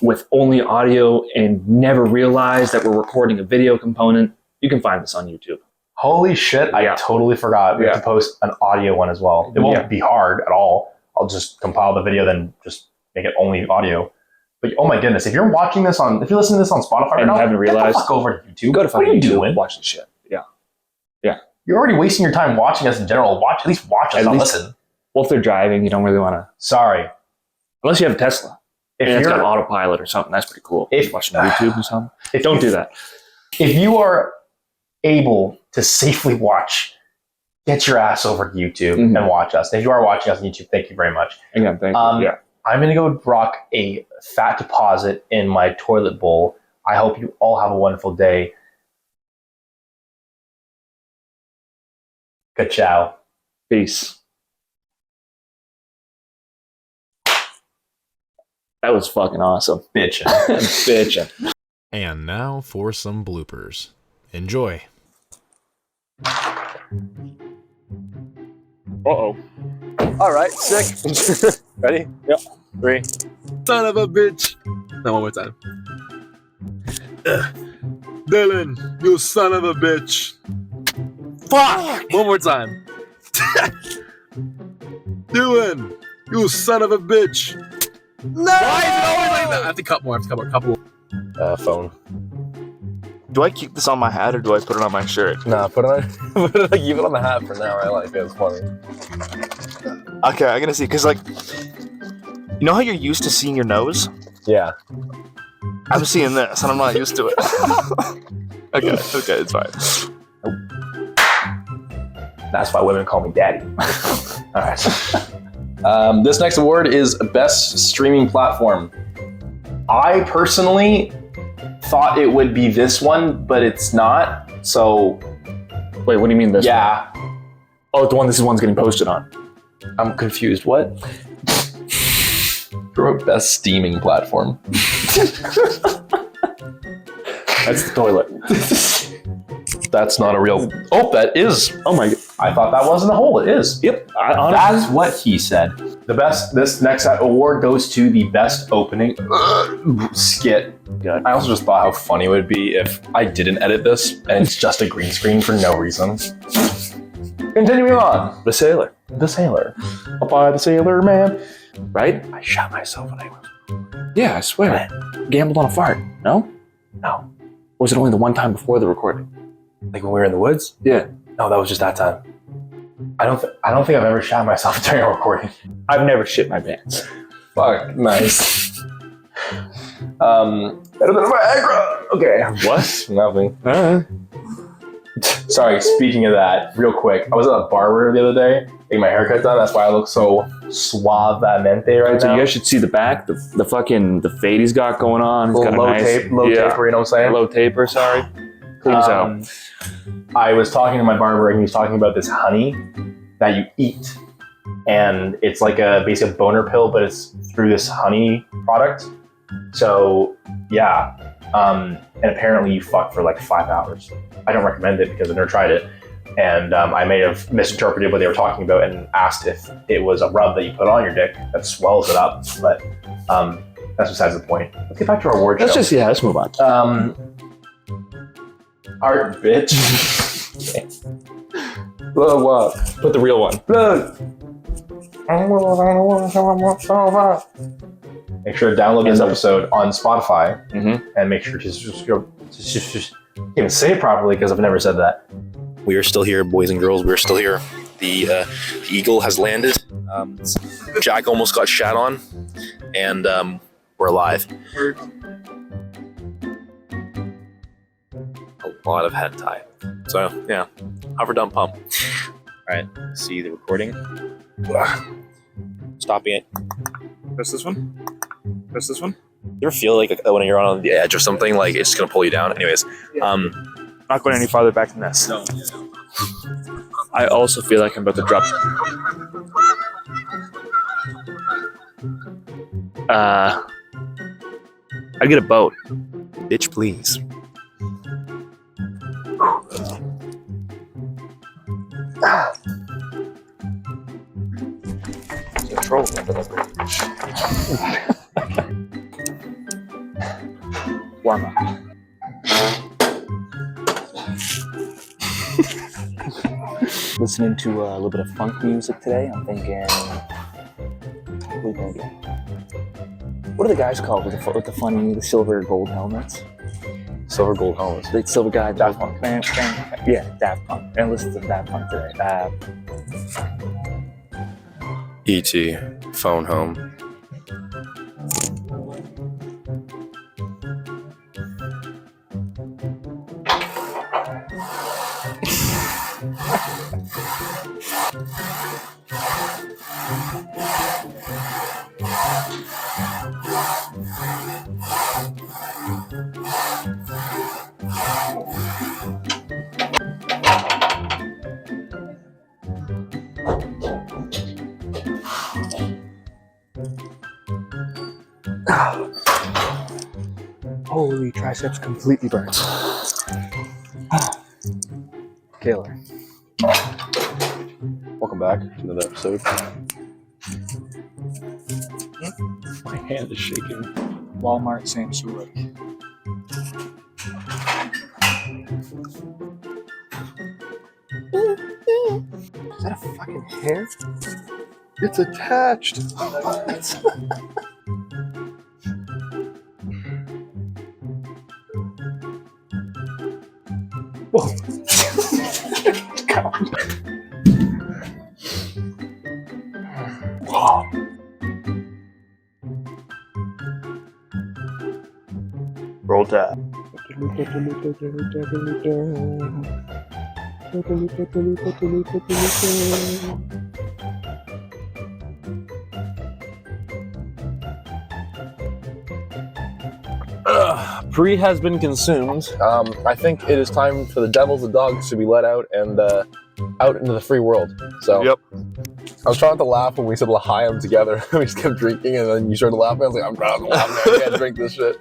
with only audio and never realized that we're recording a video component, you can find this on YouTube. Holy shit, I totally forgot. We have to post an audio one as well. It won't be hard at all. I'll just compile the video, then just make it only audio. But oh my goodness, if you're listening to this on Spotify right now, haven't realized, get the fuck over to YouTube. Go to fucking YouTube, doing? Watch the shit. Yeah. You're already wasting your time watching us in general. At least watch us, not listen. Well, if they're driving, you don't really want to. Sorry. Unless you have a Tesla. If it's got autopilot or something, that's pretty cool. If you're watching YouTube or something, don't do that. If you are able to safely watch, get your ass over to YouTube and watch us. And if you are watching us on YouTube, thank you very much. Again, thank you. Yeah. I'm going to go rock a fat deposit in my toilet bowl. I hope you all have a wonderful day. Good ciao. Peace. That was fucking awesome. Bitchin'. Bitchin'. And now for some bloopers. Enjoy. Uh-oh. All right, sick. Ready? Yep. 3. Son of a bitch. No, one more time. Dylan, you son of a bitch. Fuck! One more time. Dylan, you son of a bitch. No! Why is it always like that? I have to cut more. Couple. Phone. Do I keep this on my hat or do I put it on my shirt? Nah, put it on. Keep it on the hat for now. I like it. It's funny. Okay, I'm gonna see, because you know how you're used to seeing your nose? Yeah. I'm seeing this and I'm not used to it. Okay, it's fine. That's why women call me daddy. All right. This next award is Best Streaming Platform. I personally thought it would be this one, but it's not. So, wait, what do you mean this one? Yeah. Oh, the one this one's getting posted on. I'm confused. What? For Best Steaming Platform. That's the toilet. That's not a real. Oh, that is. Oh my! I thought that wasn't a hole. It is. Yep. That's what he said. This next award goes to the best opening skit. Good. I also just thought how funny it would be if I didn't edit this and it's just a green screen for no reason. Continuing on. The Sailor. Bye, the Sailor Man. Right? I shot myself when I was. Yeah, I swear. Gambled on a fart. No. No. Or was it only the one time before the recording? Like when we were in the woods? Yeah. No, that was just that time. I don't think I've ever shot myself during a recording. I've never shit my pants. Fuck, nice. Better than a Viagra. Okay. What? Nothing. Sorry, speaking of that, real quick, I was at a barber the other day getting my haircut done. That's why I look so suavemente right So now. you guys should see the back, the fucking the fade he's got going on. He's got a low nice taper, you know what I'm saying? Low taper, sorry. Cleans out. I was talking to my barber and he was talking about this honey that you eat. And it's like a basically a boner pill, but it's through this honey product. So yeah. And apparently you fuck for like 5 hours. I don't recommend it because I've never tried it. And I may have misinterpreted what they were talking about and asked if it was a rub that you put on your dick that swells it up. But that's besides the point. Let's get back to our award show. Let's move on. Art, bitch. Look, what? Put the real one. Look. Make sure to download this episode on Spotify and make sure to just can't even say it properly because I've never said that. We are still here, boys and girls. We're still here. The eagle has landed. Jack almost got shat on, and we're alive. A lot of hentai. So yeah, hover down pump. All right, see the recording. Stopping it. Press this one. Press this one. You ever feel like when you're on the edge or something, like it's gonna pull you down? Anyways, Not going any farther back than this. No. I also feel like I'm about to drop. I'd get a boat. Bitch, please. There's a troll under the bridge. Warm up. Listening to a little bit of funk music today. I'm thinking, what are we thinking? What are the guys called with the funny, the silver gold helmets? Silver gold helmets. The silver guy. Daft Punk. Yeah, Daft Punk. And listen to Daft Punk today. E.T. Phone home. Holy triceps completely burnt. Killer. Welcome back to another episode. My hand is shaking. Walmart, same sewer. Is that a fucking hair? It's attached. Whoa. Wow. Roll tap. Pre has been consumed. I think it is time for the devils and dogs to be let out and out into the free world. So, Yep. I was trying not to laugh when we said L'chaim together. We just kept drinking, and then you started laughing. I was like, I'm trying to laugh. I can't drink this shit.